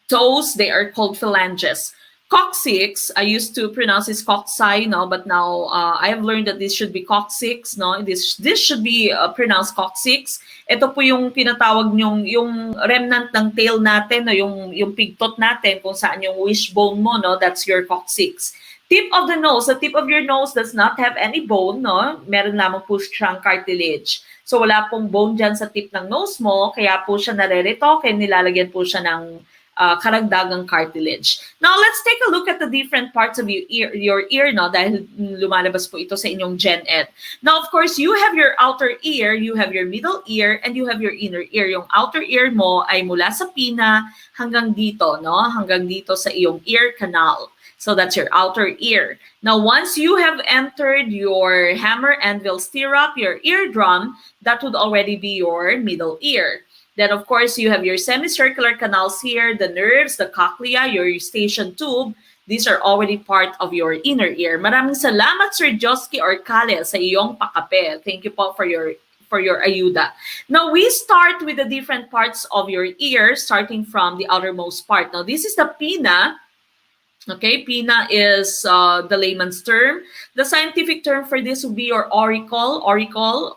toes, they are called phalanges. Coccyx, I used to pronounce this cocci, no? But now I have learned that this should be coccyx, no? This should be pronounced coccyx. Ito po yung tinatawag yung remnant ng tail natin, no? Yung pigtot natin, kung saan yung wishbone mo, no? That's your coccyx. Tip of the nose, the tip of your nose does not have any bone, no? Meron lamang po siyang cartilage. So wala pong bone dyan sa tip ng nose mo, kaya po siya narerito, kaya nilalagyan po siya ng karagdagang cartilage. Now, let's take a look at the different parts of your ear, no? Dahil lumalabas po ito sa inyong GenEd. Now, of course, you have your outer ear, you have your middle ear, and you have your inner ear. Yung outer ear mo ay mula sa pina hanggang dito, no? Hanggang dito sa iyong ear canal. So that's your outer ear. Now, once you have entered your hammer, anvil, stirrup, your eardrum, that would already be your middle ear. Then, of course, you have your semicircular canals here, the nerves, the cochlea, your eustachian tube. These are already part of your inner ear. Maraming salamat, Sir Josky Orcale, sa iyong pakape. Thank you po for your ayuda. Now, we start with the different parts of your ear, starting from the outermost part. Now, this is the pinna. Okay, pinna is the layman's term. The scientific term for this would be your auricle. Auricle,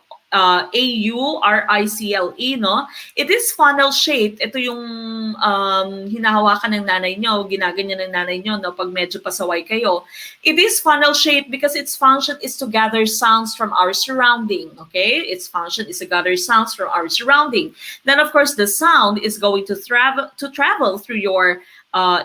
A-U-R-I-C-L-E, no? It is funnel shaped. Ito yung hinahawakan ng nanay nyo, ginaganyan ng nanay nyo, no? Pag medyo pasaway kayo. It is funnel shaped because its function is to gather sounds from our surrounding, okay? Its function is to gather sounds from our surrounding. Then, of course, the sound is going to travel through your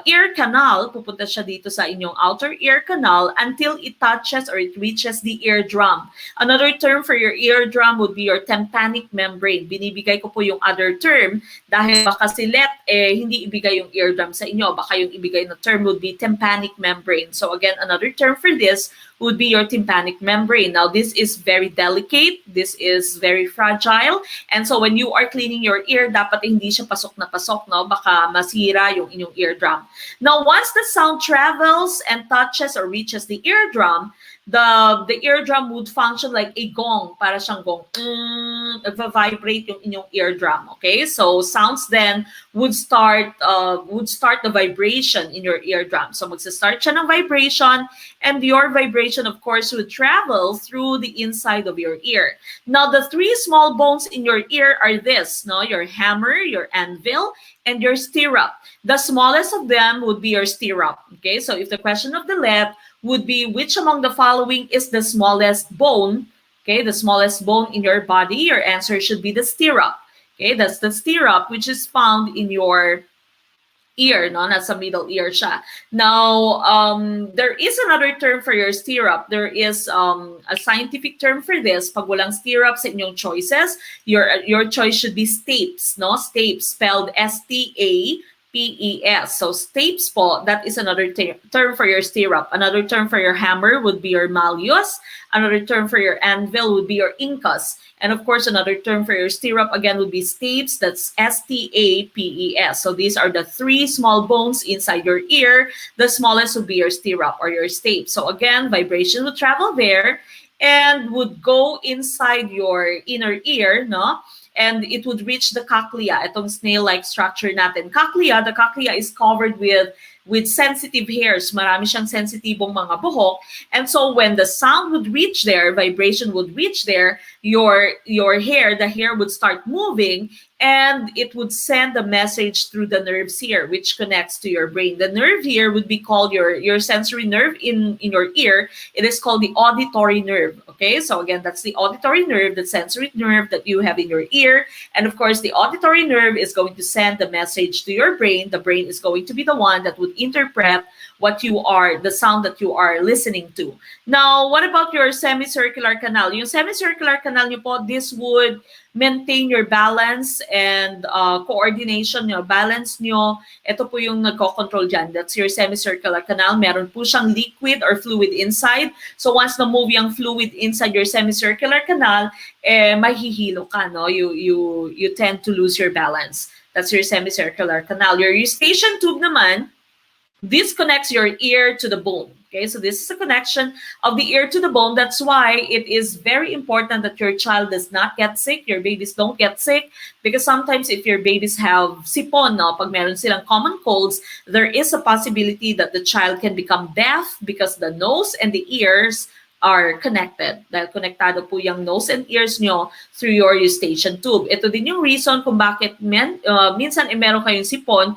ear canal, pupunta siya dito sa inyong outer ear canal until it touches or it reaches the eardrum. Another term for your eardrum would be your tympanic membrane. Binibigay ko po yung other term dahil baka si Let, hindi ibigay yung eardrum sa inyo. Baka yung ibigay na term would be tympanic membrane. So again, another term for this would be your tympanic membrane. Now, this is very delicate. This is very fragile. And so when you are cleaning your ear, dapat hindi siya pasok na pasok, no? Baka masira yung inyong eardrum. Now, once the sound travels and touches or reaches the eardrum, the eardrum would function like a gong, para siyang gong. Nagva-vibrate yung inyong eardrum, okay? So sounds then would start the vibration in your eardrum. So magsa-start siya ng vibration, and your vibration, of course, would travel through the inside of your ear. Now, the three small bones in your ear are this, no? Your hammer, your anvil, and your stirrup. The smallest of them would be your stirrup, okay? So if the question of the left would be which among the following is the smallest bone, okay, the smallest bone in your body, your answer should be the stirrup, okay? That's the stirrup, which is found in your ear, no? Nasa middle ear siya. Now, there is another term for your stirrup. There is a scientific term for this. Pag walang stirrup sa inyong choices, your choice should be stapes, no? Stapes, spelled S-T-A-P-E-S. So stapes po, that is another term for your stirrup. Another term for your hammer would be your malleus. Another term for your anvil would be your incus. And of course, another term for your stirrup again would be stapes. That's S-T-A-P-E-S. So these are the three small bones inside your ear. The smallest would be your stirrup or your stape. So again, vibration would travel there and would go inside your inner ear, no? And it would reach the cochlea, itong snail-like structure natin. Cochlea, the cochlea is covered with sensitive hairs. Marami siyang sensitibong mga buhok. And so when the sound would reach there, vibration would reach there, your hair, the hair would start moving, and it would send a message through the nerves here, which connects to your brain. The nerve here would be called your sensory nerve in your ear. It is called the auditory nerve. Okay, so again, that's the auditory nerve, the sensory nerve that you have in your ear. And of course, the auditory nerve is going to send the message to your brain. The brain is going to be the one that would interpret the sound that you are listening to. Now, what about your semicircular canal? Yung semicircular canal nyo po, this would maintain your balance and coordination nyo, balance nyo. Ito po yung nagko-control dyan. That's your semicircular canal. Meron po siyang liquid or fluid inside. So once na-move yung fluid inside your semicircular canal, mahihilo ka, no? You tend to lose your balance. That's your semicircular canal. Your eustachian tube naman, this connects your ear to the bone. Okay, so this is a connection of the ear to the bone. That's why it is very important that your child does not get sick, your babies don't get sick, because sometimes if your babies have sipon, no, pag meron silang common colds, there is a possibility that the child can become deaf because the nose and the ears are connected. Dahil konektado po yung nose and ears nyo through your eustachian tube. Ito din yung reason kung bakit minsan meron kayong sipon,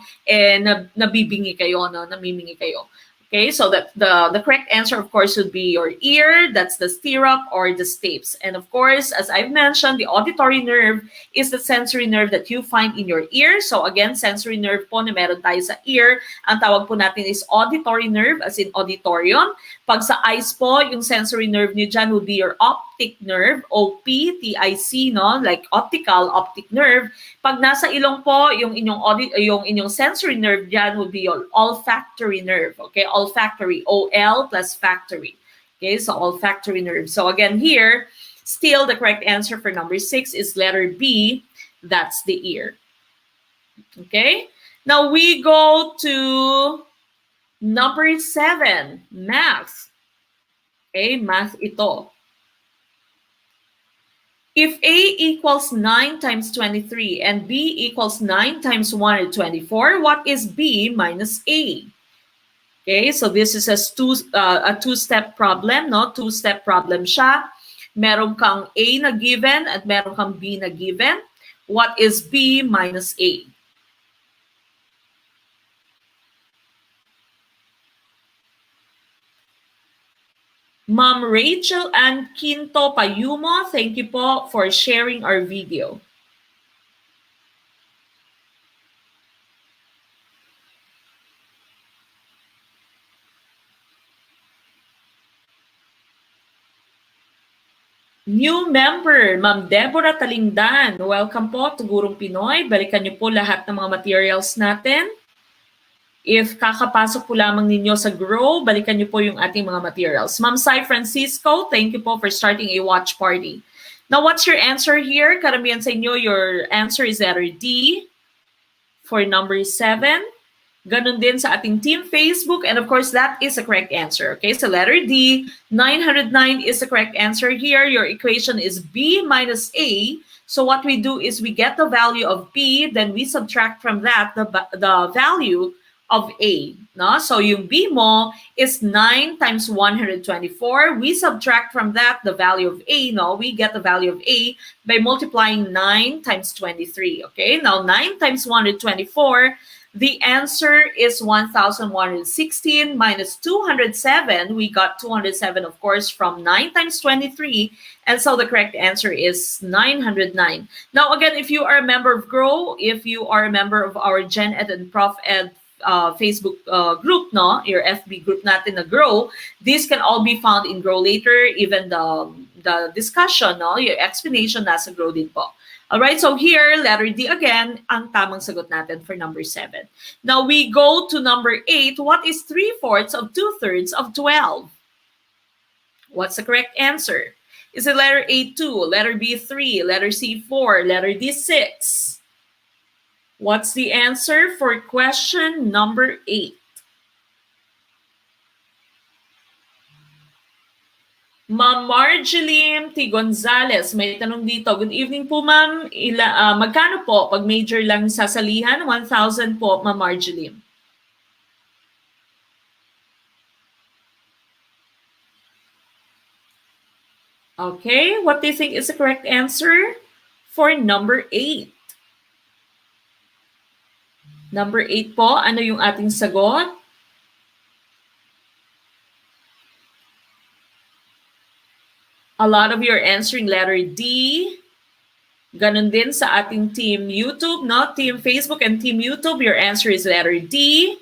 nabibingi kayo, no? Namimingi kayo. Okay, so the correct answer, of course, would be your ear. That's the stirrup or the stapes. And of course, as I've mentioned, the auditory nerve is the sensory nerve that you find in your ear. So again, sensory nerve po na meron tayo sa ear. Ang tawag po natin is auditory nerve, as in auditorium. Pag sa eyes po, yung sensory nerve nyo dyan would be your optic nerve, O-P-T-I-C, no? Like optic nerve. Pag nasa ilong po, yung inyong sensory nerve dyan would be your olfactory nerve, okay? Olfactory, O-L plus factory. Okay, so olfactory nerve. So again here, still the correct answer for number 6 is letter B. That's the ear. Okay, now we go to number 7, math. Okay, math ito. If A equals 9 times 23 and B equals 9 times 124, what is B minus A? Okay, so this is a two-step problem, no? Two-step problem siya. Meron kang A na given at meron kang B na given. What is B minus A? Ma'am Rachel and Quinto Payumo, thank you po for sharing our video. New member, Ma'am Deborah Talingdan. Welcome po to Gurong Pinoy. Balikan niyo po lahat ng mga materials natin. If kakapasok po lamang ninyo sa Grow, balikan niyo po yung ating mga materials. Ma'am Sai Francisco, thank you po for starting a watch party. Now, what's your answer here? Karamihan sa inyo, your answer is letter D for number 7. Ganon din sa ating team Facebook. And of course, that is the correct answer. Okay, so letter D, 909 is the correct answer here. Your equation is B minus A. So what we do is we get the value of B, then we subtract from that the value of A. No? So yung B mo is 9 times 124. We subtract from that the value of A. No? We get the value of A by multiplying 9 times 23. Okay, now 9 times 124, the answer is 1,116 minus 207. We got 207, of course, from 9 times 23. And so the correct answer is 909. Now, again, if you are a member of GROW, if you are a member of our GenEd and ProfEd Facebook group, no, your FB group natin na GROW, these can all be found in GROW later, even the discussion, no, your explanation nasa GROW din po. All right, so here, letter D again, ang tamang sagot natin for number 7. Now we go to number 8. What is 3/4 of 2/3 of 12? What's the correct answer? Is it letter A 2, letter B 3, letter C 4, letter D 6? What's the answer for question number 8? Ma'am Marjeline T. Gonzalez, may tanong dito. Good evening po, ma'am. Magkano po pag major lang sasalihan? 1,000 po, Ma'am Marjeline. Okay, what do you think is the correct answer for number 8? Number 8 po, ano yung ating sagot? A lot of you are answering letter D. Ganon din sa ating team YouTube, no? Team Facebook and team YouTube, your answer is letter D.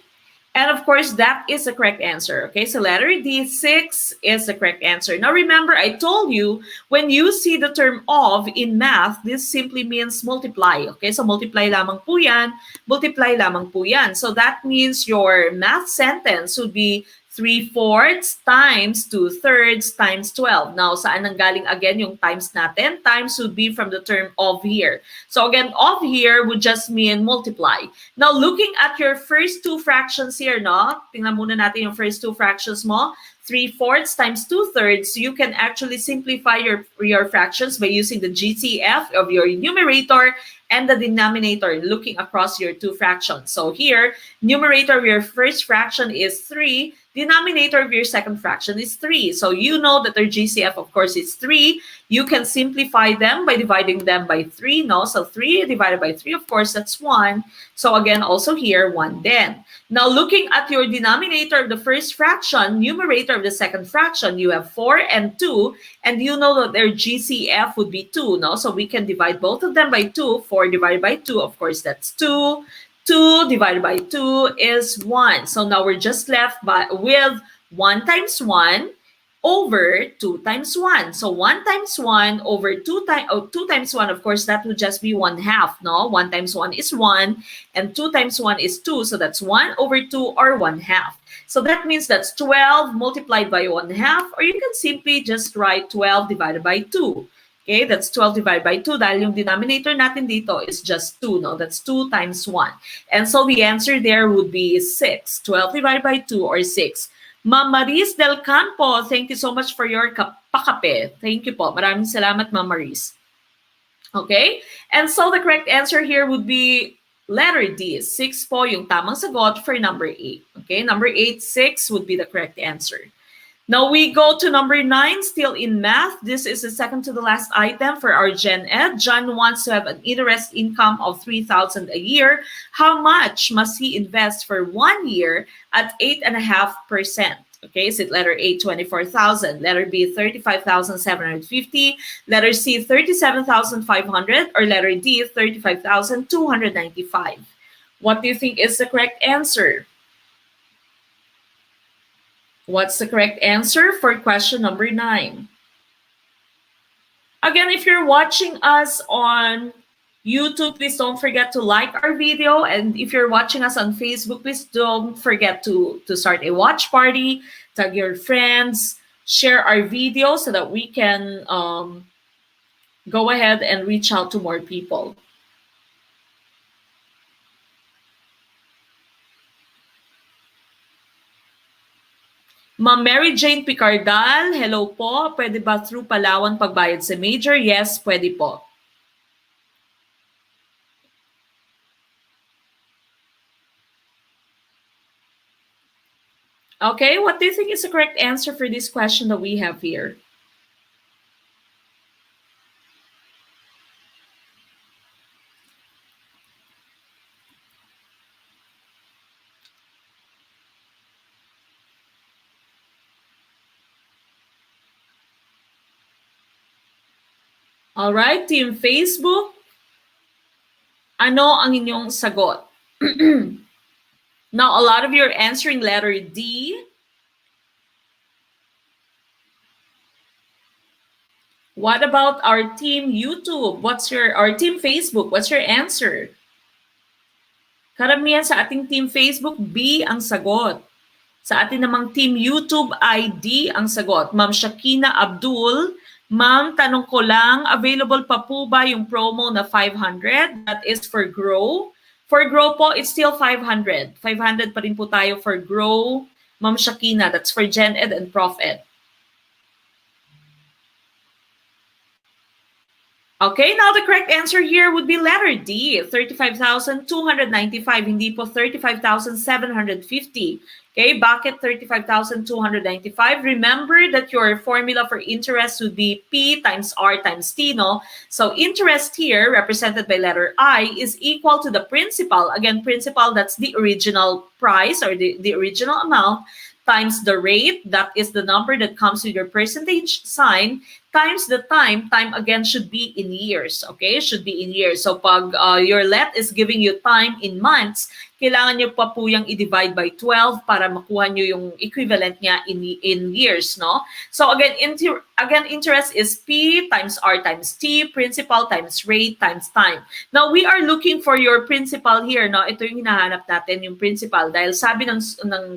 And of course, that is the correct answer. Okay, so letter D, 6 is the correct answer. Now remember, I told you, when you see the term of in math, this simply means multiply. Okay, so multiply lamang po yan, multiply lamang po yan. So that means your math sentence would be 3/4 times 2/3 times 12. Now, saan nanggaling again yung times natin? Times would be from the term of here. So again, of here would just mean multiply. Now, looking at your first two fractions here, no? Tingnan muna natin yung first two fractions mo. 3/4 times 2/3, you can actually simplify your fractions by using the GCF of your numerator and the denominator looking across your two fractions. So here, numerator of your first fraction is 3, denominator of your second fraction is 3. So you know that their GCF, of course, is 3. You can simplify them by dividing them by 3, no? So 3 divided by 3, of course, that's 1. So again, also here, 1 then. Now, looking at your denominator of the first fraction, numerator of the second fraction, you have 4 and 2, and you know that their GCF would be 2, no? So we can divide both of them by 2. 4 divided by 2, of course, that's 2. 2 divided by 2 is 1. So now we're just left with 1 times 1 over 2 times 1. So 1 times 1 over 2 times, 2 times 1, of course, that would just be 1/2, no? 1 times 1 is 1, and 2 times 1 is 2, so that's 1 over 2 or 1/2. So that means that's 12 multiplied by 1/2, or you can simply just write 12 divided by 2. Okay, that's 12 divided by 2 dahil yung denominator natin dito is just 2, no? That's 2 times 1. And so the answer there would be 6. 12 divided by 2 or 6. Ma'am Maris Del Campo, thank you so much for your pakape. Thank you po. Maraming salamat, Ma'am Maris. Okay? And so the correct answer here would be letter D. 6 po yung tamang sagot for number 8. Okay? Number 8, 6 would be the correct answer. Now we go to number 9, still in math. This is the second to the last item for our GenEd. John wants to have an interest income of 3,000 a year. How much must he invest for 1 year at 8.5%? Okay, is it letter A, 24,000, letter B, 35,750, letter C, 37,500, or letter D, 35,295? What do you think is the correct answer? What's the correct answer for question number 9? Again, if you're watching us on YouTube, please don't forget to like our video. And if you're watching us on Facebook, please don't forget to start a watch party, tag your friends, share our video so that we can go ahead and reach out to more people. Ma'am Mary Jane Picardal, hello po. Pwede ba through Palawan pagbayad sa major? Yes, pwede po. Okay, what do you think is the correct answer for this question that we have here? All right, Team Facebook, ano ang inyong sagot? Now, a lot of you are answering letter D. What about our team YouTube? Our team Facebook? What's your answer? Karamihan sa ating team Facebook, B ang sagot. Sa ating namang team YouTube, ID ang sagot. Ma'am Shakina Abdul, ma'am, tanong ko lang, available pa po ba yung promo na 500? That is for Grow. For Grow po, it's still 500. 500 pa rin po tayo for Grow. Ma'am Shakina, that's for GenEd and ProfEd. Okay, now the correct answer here would be letter D, 35,295, hindi po 35,750. Okay, bakit 35,295? Remember that your formula for interest would be P times R times T, no? So interest here, represented by letter I, is equal to the principal. Again, principal, that's the original price or the original amount, times the rate, that is the number that comes with your percentage sign, times the time again should be in years, okay? Should be in years. So pag your let is giving you time in months, kailangan nyo pa po yung i-divide by 12 para makuha nyo yung equivalent niya in years, no? So again, interest is P times R times T, principal times rate times time. Now, we are looking for your principal here, no? Ito yung hinahanap natin, yung principal. Dahil sabi ng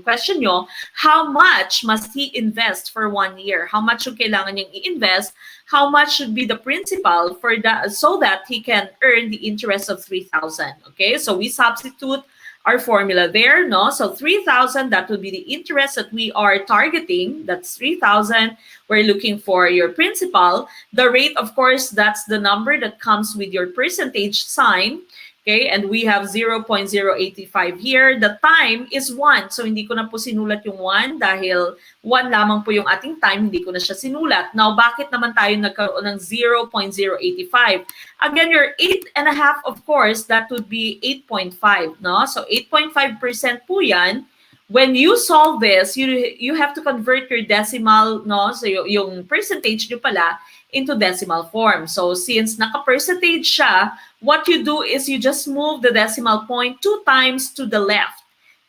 question nyo, how much must he invest for 1 year? How much yung kailangan niyang i-invest? How much should be the principal for that, so that he can earn the interest of 3,000? Okay, so we substitute our formula there, no? So 3,000, that would be the interest that we are targeting. That's 3,000. We're looking for your principal. The rate, of course, that's the number that comes with your percentage sign. Okay, and we have 0.085 here. The time is 1. So hindi ko na po sinulat yung 1 dahil 1 lamang po yung ating time, hindi ko na siya sinulat. Now, bakit naman tayo nagkaroon ng 0.085? Again, your 8.5, of course, that would be 8.5, no? So 8.5% po yan. When you solve this, you have to convert your decimal, no? So yung percentage nyo pala into decimal form. So since naka-percentage siya, what you do is you just move the decimal point 2 times to the left.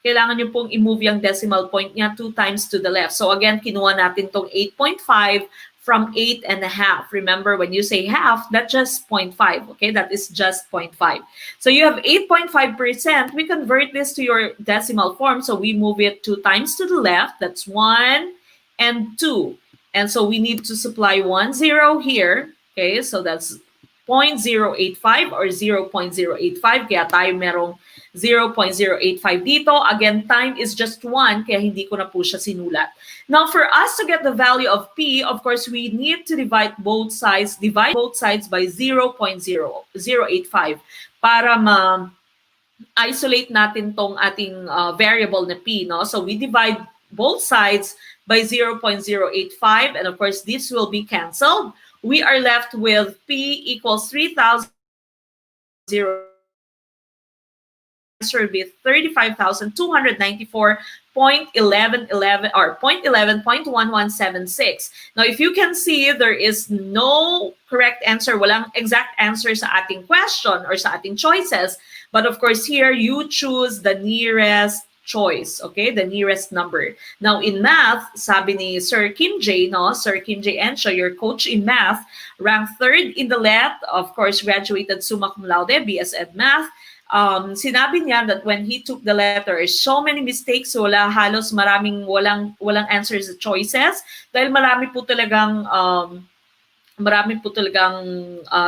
kailangan nyo pong i-move yung decimal point niya 2 times to the left. So again, kinuha natin tong 8.5 from 8.5. Remember, when you say half, that's just 0.5, okay? That is just 0.5. So you have 8.5%. We convert this to your decimal form. So we move it 2 times to the left. That's 1 and 2. And so we need to supply 1 0 here. Okay, so that's 0.085 or 0.085. Kaya tayo merong 0.085 dito. Again, time is just 1, kaya hindi ko na po siya sinulat. Now, for us to get the value of P, of course, we need to divide both sides by 0.085 para ma-isolate natin tong ating variable na P, no? So we divide both sides by 0.085, and of course, this will be canceled. We are left with P equals 3,000. Answer with 35,294.1111 or 0.11.1176. Now, if you can see, there is no correct answer. Walang exact answer sa ating question or sa ating choices. But of course, here you choose the nearest choice, okay? The nearest number. Now, in math, sabi ni Sir Kim J, no? Sir Kim J Ensho, your coach in math, ranked 3rd in the LET, of course, graduated summa cum laude, BS Ed Math. Sinabi niya that when he took the letter, so many mistakes, wala halos walang answers at choices dahil marami po talagang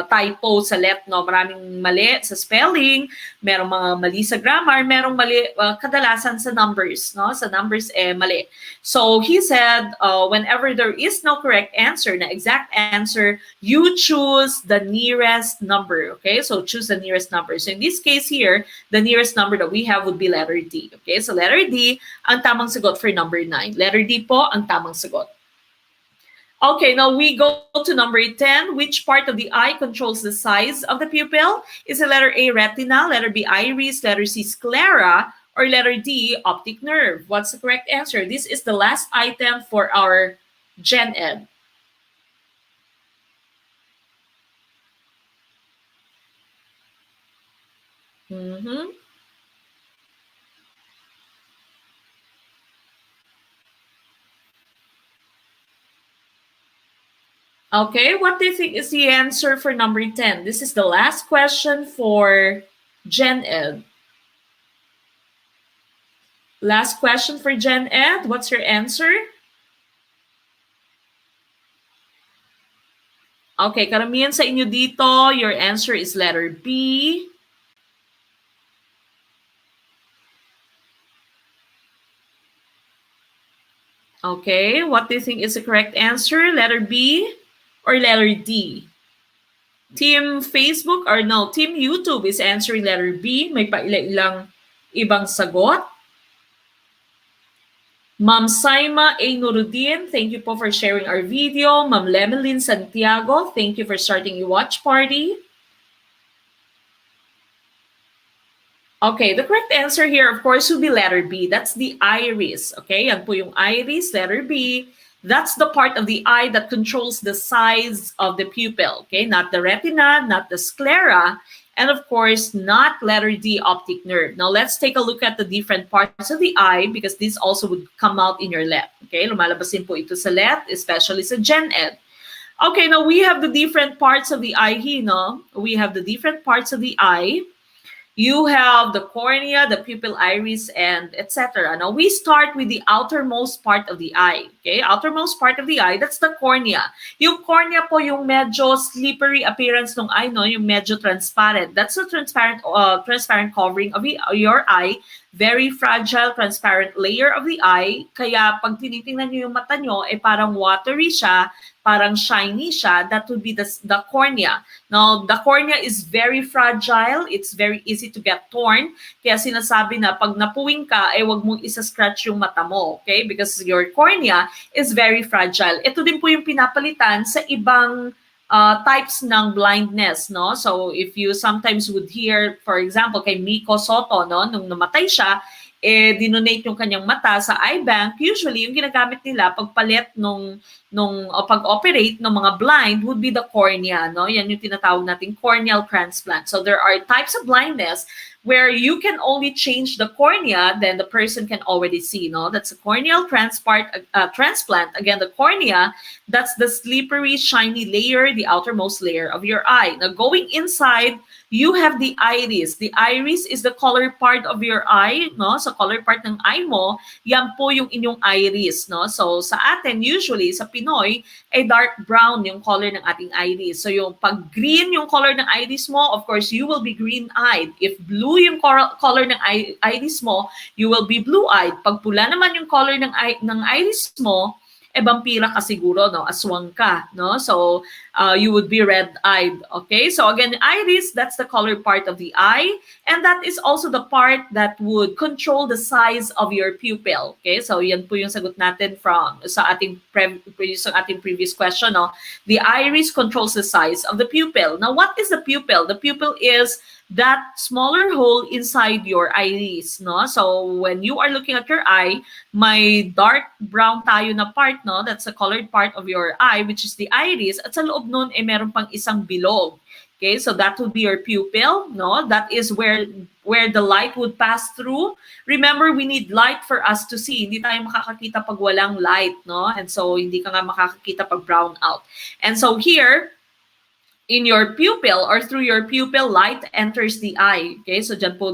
typo sa LET, no? Maraming mali sa spelling, merong mga mali sa grammar, merong mali kadalasan sa numbers, no? Sa numbers mali. So he said, whenever there is no correct answer, na exact answer, you choose the nearest number, okay? So choose the nearest number. So in this case here, the nearest number that we have would be letter D, okay? So letter D, ang tamang sagot for number 9. Letter D po ang tamang sagot. Okay, now we go to number 10. Which part of the eye controls the size of the pupil? Is it letter A, retina, letter B, iris, letter C, sclera, or letter D, optic nerve? What's the correct answer? This is the last item for our GenEd. Okay, what do you think is the answer for number 10? This is the last question for GenEd. Last question for GenEd. What's your answer? Okay, karamihan sa inyo dito, your answer is letter B. Okay, what do you think is the correct answer? Letter B or letter D? Team Facebook or no, Team YouTube is answering letter B. May paila-ilang ibang sagot. Ma'am Saima A. Nuruddin, thank you po for sharing our video. Ma'am Lemelin Santiago, thank you for starting your watch party. Okay, the correct answer here, of course, would be letter B. That's the iris. Okay, yan po yung iris, letter B. That's the part of the eye that controls the size of the pupil. Okay, not the retina, not the sclera, and of course, not letter D, optic nerve. Now, let's take a look at the different parts of the eye because this also would come out in your LET. Okay, lumalabas din po ito sa LET, especially sa GenEd. Okay, now we have the different parts of the eye here, no? We have the different parts of the eye. You have the cornea, the pupil iris, and etc. Now, we start with the outermost part of the eye. Okay, outermost part of the eye, that's the cornea. Yung cornea po yung medyo slippery appearance ng eye, no? Yung medyo transparent. That's a transparent covering of your eye. Very fragile, transparent layer of the eye. Kaya pag tinitingnan nyo yung mata nyo, parang watery siya, parang shiny siya. That would be the cornea. Now, the cornea is very fragile. It's very easy to get torn. Kaya sinasabi na pag napuwing ka, wag mong isa-scratch yung mata mo. Okay? Because your cornea is very fragile. Ito din po yung pinapalitan sa ibang types ng blindness, no? So, if you sometimes would hear, for example, kay Miko Soto, no? Nung namatay siya, dinonate yung kanyang mata sa eye bank. Usually, yung ginagamit nila pagpalit pag-operate ng mga blind would be the cornea, no? Yan yung tinatawag nating corneal transplant. So, there are types of blindness where you can only change the cornea, then the person can already see, no? That's a corneal transplant. Again, the cornea, that's the slippery, shiny layer, the outermost layer of your eye. Now, going inside, you have the iris. The iris is the color part of your eye, no? So, color part ng eye mo, yan po yung inyong iris, no? So, sa atin, usually, sa Pinoy, ay dark brown yung color ng ating iris. So, yung pag green yung color ng iris mo, of course, you will be green-eyed. If blue yung color ng iris mo, you will be blue-eyed. Pag pula naman yung color ng iris mo, vampira ka siguro, no? Aswang ka, no? So, you would be red-eyed, okay? So, again, iris, that's the color part of the eye, and that is also the part that would control the size of your pupil, okay? So, yan po yung sagot natin sa ating previous question, no? The iris controls the size of the pupil. Now, what is the pupil? The pupil is that smaller hole inside your iris, no? So, when you are looking at your eye, may dark brown tayo na part, no? That's the colored part of your eye, which is the iris. At sa loob nun, meron pang isang bilog. Okay, so that would be your pupil, no? That is where the light would pass through. Remember, we need light for us to see. Hindi tayo makakakita pag walang light, no? And so, hindi ka nga makakakita pag brown out. And so here, in your pupil or through your pupil, light enters the eye. Okay, so dyan po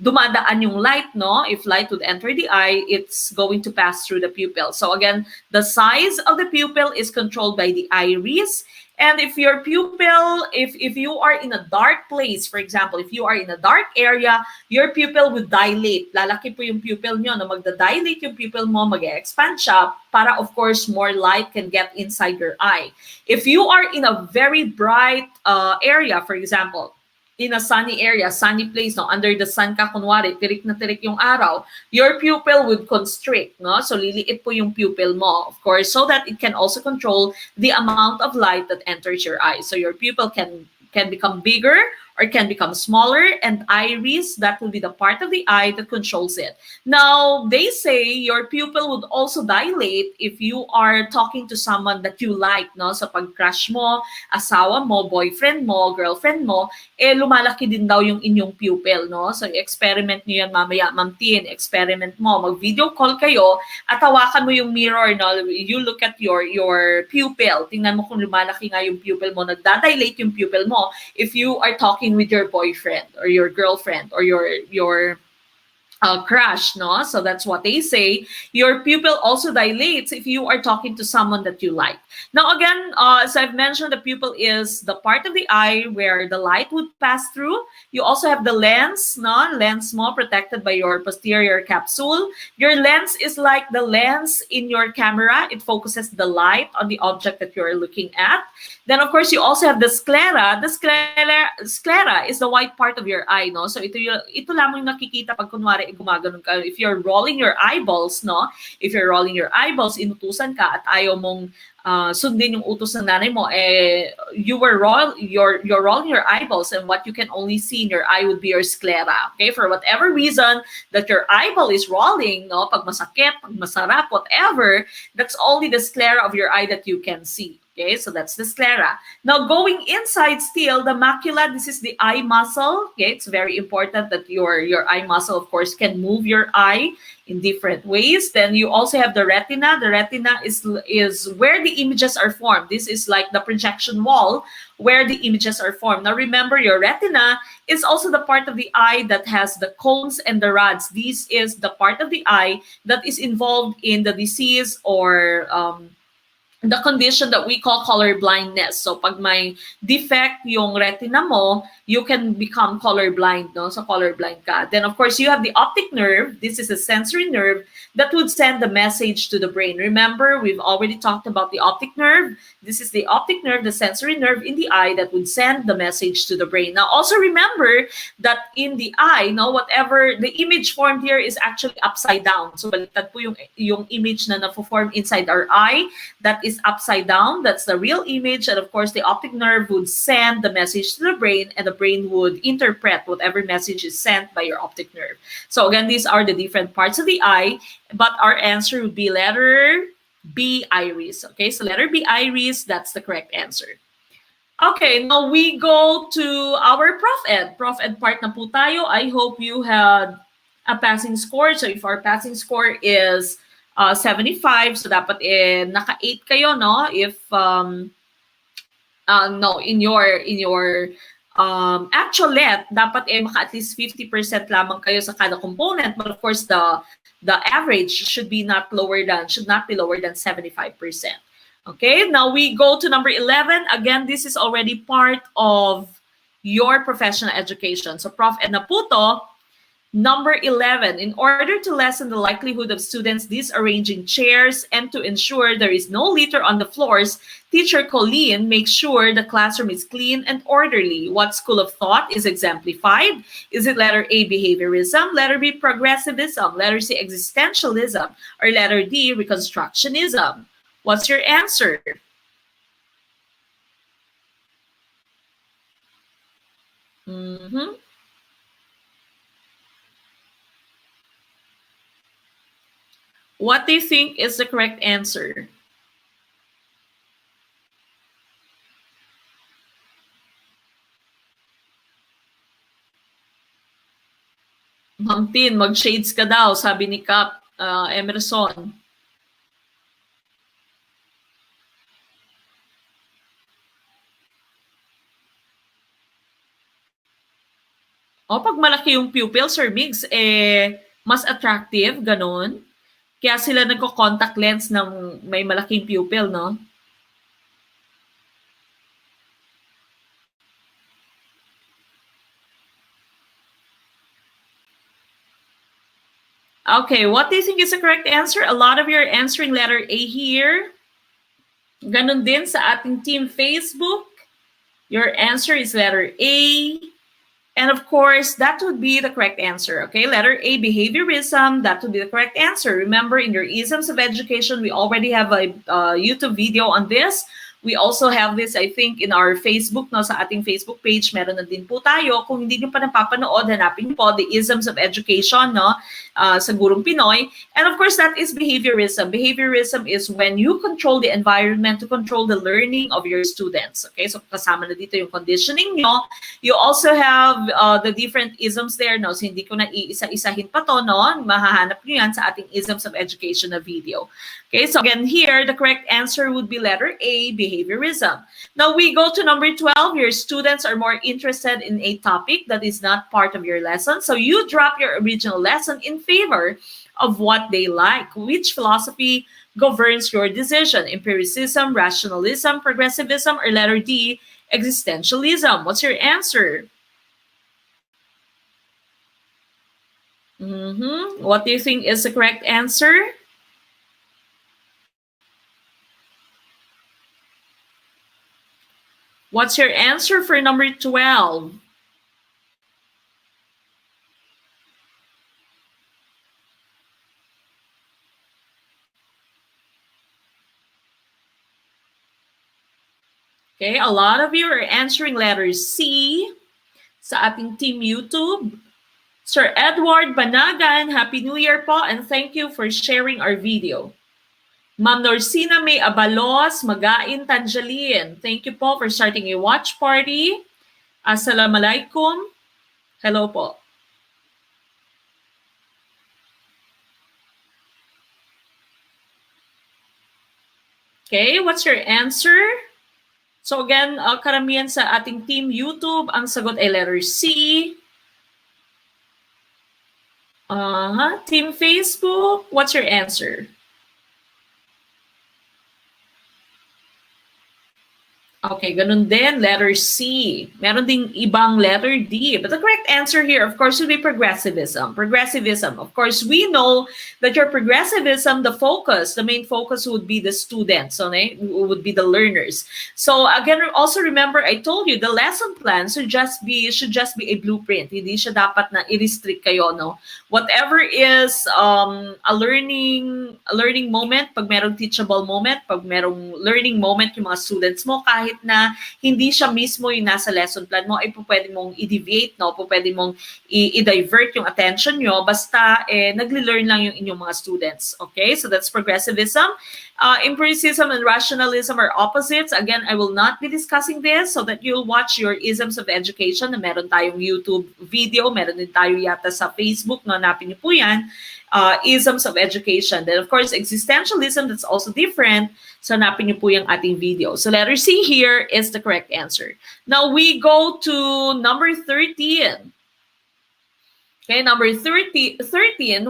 dumadaan yung light, no? If light would enter the eye, it's going to pass through the pupil. So again, the size of the pupil is controlled by the iris. And if your pupil, if you are in a dark place, for example, if you are in a dark area, your pupil would dilate. Lalaki po yung pupil nyo, na magda-dilate yung pupil mo, mag-expand siya para, of course, more light can get inside your eye. If you are in a very bright area, for example, in a sunny area, sunny place, no, under the sun ka, kunwari, tirik na tirik yung araw, your pupil would constrict, no? So, liliit po yung pupil mo, of course, so that it can also control the amount of light that enters your eye. So, your pupil can become bigger or can become smaller, and iris, that will be the part of the eye that controls it. Now, they say your pupil would also dilate if you are talking to someone that you like, no? So pag crush mo, asawa mo, boyfriend mo, girlfriend mo, lumalaki din daw yung inyong pupil, no? So experiment nyo yan mamaya, Ma'am Tin, experiment mo, mag-video call kayo at hawakan mo yung mirror, no? You look at your pupil, tingnan mo kung lumalaki nga yung pupil mo, nagdadilate yung pupil mo if you are talking with your boyfriend or your girlfriend or your crush, no? So that's what they say. Your pupil also dilates if you are talking to someone that you like. Now again, as I've mentioned, the pupil is the part of the eye where the light would pass through. You also have the lens, no? Lens mo protected by your posterior capsule. Your lens is like the lens in your camera. It focuses the light on the object that you're looking at. Then of course, you also have the sclera. The sclera is the white part of your eye, no? So ito lamang nakikita pag kunwari gumaganon ka. If you're rolling your eyeballs, no? If you're rolling your eyeballs, inutusan ka at ayaw mong sundin yung utos ng nanay mo, you're rolling your eyeballs, and what you can only see in your eye would be your sclera. Okay, for whatever reason that your eyeball is rolling, no, pag masakit, pag masarap, whatever, that's only the sclera of your eye that you can see. Okay, so that's the sclera. Now, going inside still, the macula, this is the eye muscle. Okay, it's very important that your eye muscle, of course, can move your eye in different ways. Then you also have the retina. The retina is where the images are formed. This is like the projection wall where the images are formed. Now, remember, your retina is also the part of the eye that has the cones and the rods. This is the part of the eye that is involved in the disease or the condition that we call color blindness. So pag may defect yung retina mo, you can become colorblind, no? So colorblind ka. Then of course, you have the optic nerve. This is a sensory nerve that would send the message to the brain. Remember, we've already talked about the optic nerve. This is the optic nerve, the sensory nerve in the eye that would send the message to the brain. Now also remember that in the eye, no, whatever the image formed here is actually upside down. So baliktad po yung image na na-form inside our eye, that is upside down. That's the real image. And of course, the optic nerve would send the message to the brain, and the brain would interpret whatever message is sent by your optic nerve. So again, these are the different parts of the eye, but our answer would be letter B, iris. Okay, so letter B, iris, that's the correct answer. Okay, now we go to our ProfEd. ProfEd part na po tayo. I hope you had a passing score. So if our passing score is 75, so dapat naka-8 kayo, no? If no, in your actual let, dapat maka at least 50% lamang kayo sa kada component. But of course, the average should not be lower than 75%. Okay, now we go to number 11. Again, this is already part of your professional education. So Prof. Ed na po to. Number 11, in order to lessen the likelihood of students disarranging chairs and to ensure there is no litter on the floors, teacher Colleen makes sure the classroom is clean and orderly. What school of thought is exemplified? Is it letter A, behaviorism, letter B, progressivism, letter C, existentialism, or letter D, reconstructionism? What's your answer? What do you think is the correct answer? Ma'am Tin, mag-shades ka daw, sabi ni Cap Emerson. O, pag malaki yung pupil, Sir Migs, mas attractive, ganun. Kaya sila nagko-contact lens ng may malaking pupil, no? Okay, what do you think is the correct answer? A lot of you are answering letter A here. Ganun din sa ating team Facebook. Your answer is letter A. And of course, that would be the correct answer. Okay, letter A, behaviorism, that would be the correct answer. Remember, in your isms of education, we already have a YouTube video on this. We also have this, I think, in our Facebook, no, sa ating Facebook page, meron na din po tayo. Kung hindi nyo pa napapanood, hanapin po the isms of education, no, sa Gurong Pinoy. And of course, that is behaviorism. Behaviorism is when you control the environment to control the learning of your students. Okay, so kasama na dito yung conditioning nyo. You also have the different isms there, no, so hindi ko na iisa-isahin pa to, no, mahahanap nyo yan sa ating isms of education na video. Okay, so again here, the correct answer would be letter A, behaviorism. Now we go to number 12. Your students are more interested in a topic that is not part of your lesson. So you drop your original lesson in favor of what they like. Which philosophy governs your decision? Empiricism, rationalism, progressivism, or letter D, existentialism? What's your answer? What do you think is the correct answer? What's your answer for number 12? Okay, a lot of you are answering letter C sa ating team YouTube. Sir Edward Banagan, Happy New Year po, and thank you for sharing our video. Ma'am Norsina May Abalos, Magain Tanjalin, thank you po for starting a watch party. Assalamualaikum. Hello po. Okay, what's your answer? So again, karamihan sa ating team YouTube, ang sagot ay letter C. Team Facebook, what's your answer? Okay, ganun din, letter C. Meron ding ibang letter D. But the correct answer here, of course, would be progressivism. Progressivism. Of course, we know that your progressivism, the main focus would be the students, okay? Would be the learners. So again, also remember, I told you, the lesson plan should just be a blueprint. Hindi siya dapat na i-restrict kayo, no? Whatever is a learning moment, pag merong teachable moment, pag merong learning moment yung mga students mo, kahit kahit na hindi siya mismo yung nasa lesson plan mo, ay pwede mong i-deviate, no? Pwede mong i-divert yung attention nyo, basta nagli-learn lang yung inyong mga students. Okay, so that's progressivism. Empiricism and rationalism are opposites. Again, I will not be discussing this so that you'll watch your isms of education na meron tayong YouTube video, meron din tayo yata sa Facebook, no? Hanapin niyo po yan. Isms of education. Then, of course, existentialism, that's also different. So, hanapin niyo po yung ating video. So, letter C here is the correct answer. Now, we go to number 13. Okay, number 13,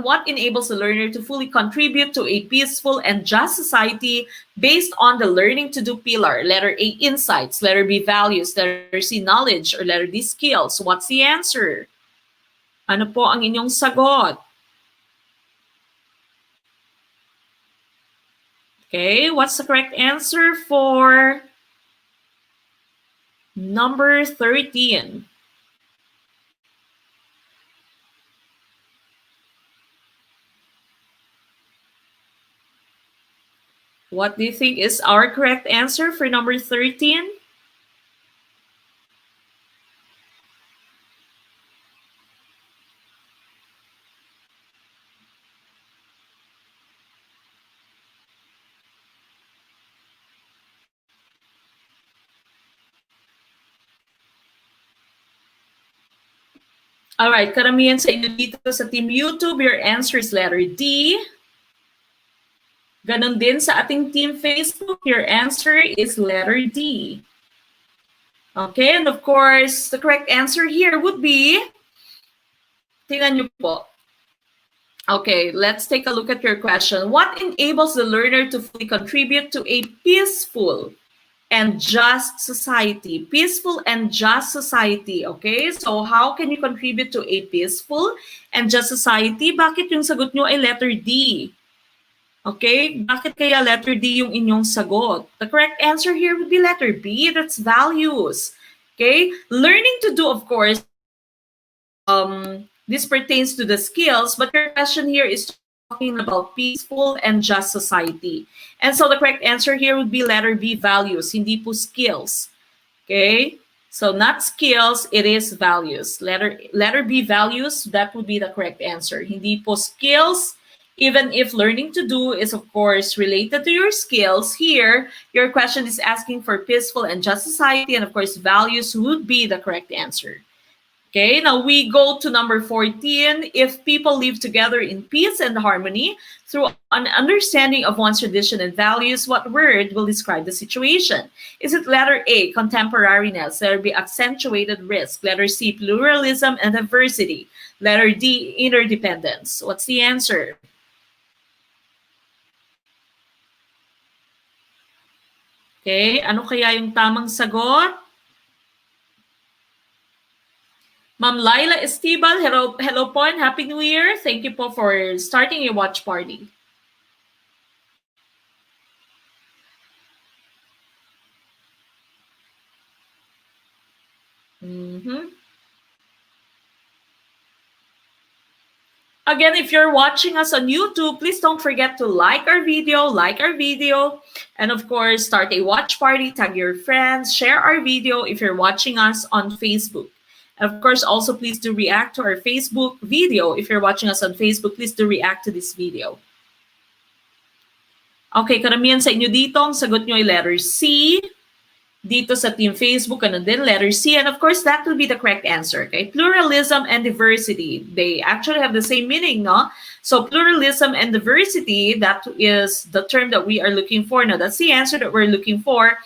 what enables the learner to fully contribute to a peaceful and just society based on the learning to do pillar? Letter A, insights. Letter B, values. Letter C, knowledge. Or letter D, skills. What's the answer? Ano po ang inyong sagot? Okay, what's the correct answer for number 13? What do you think is our correct answer for number 13? All right, karamihan sa inyo dito sa Team YouTube, your answer is letter D. Ganon din sa ating Team Facebook, your answer is letter D. Okay, and of course, the correct answer here would be, tingnan nyo po. Okay, let's take a look at your question. What enables the learner to fully contribute to a peaceful and just society? Peaceful and just society, okay? So how can you contribute to a peaceful and just society? Bakit yung sagot nyo ay letter D? Okay, bakit kaya letter D yung inyong sagot? The correct answer here would be letter B, that's values. Okay, learning to do, of course, this pertains to the skills, but your question here is talking about peaceful and just society. And so the correct answer here would be letter B, values, hindi po skills. Okay? So not skills, it is values. Letter B, values, that would be the correct answer. Hindi po skills, even if learning to do is, of course, related to your skills. Here, your question is asking for peaceful and just society, and of course, values would be the correct answer. Okay, now we go to number 14. If people live together in peace and harmony through an understanding of one's tradition and values, what word will describe the situation? Is it letter A, contemporariness? Letter B, accentuated risk? Letter C, pluralism and diversity? Letter D, interdependence? What's the answer? Okay, ano kaya yung tamang sagot? Ma'am Laila Estibal, hello po and Happy New Year. Thank you po for starting your watch party. Again, if you're watching us on YouTube, please don't forget to like our video, and of course, start a watch party, tag your friends, share our video if you're watching us on Facebook. And of course, also please do react to our Facebook video. If you're watching us on Facebook, please do react to this video. Okay, karamihan sa inyo dito, ang sagot nyo ay letter C. Dito sa Team Facebook, ano din, letter C. And of course, that will be the correct answer. Okay? Pluralism and diversity. They actually have the same meaning, no? So pluralism and diversity, that is the term that we are looking for. No, that's the answer that we're looking for.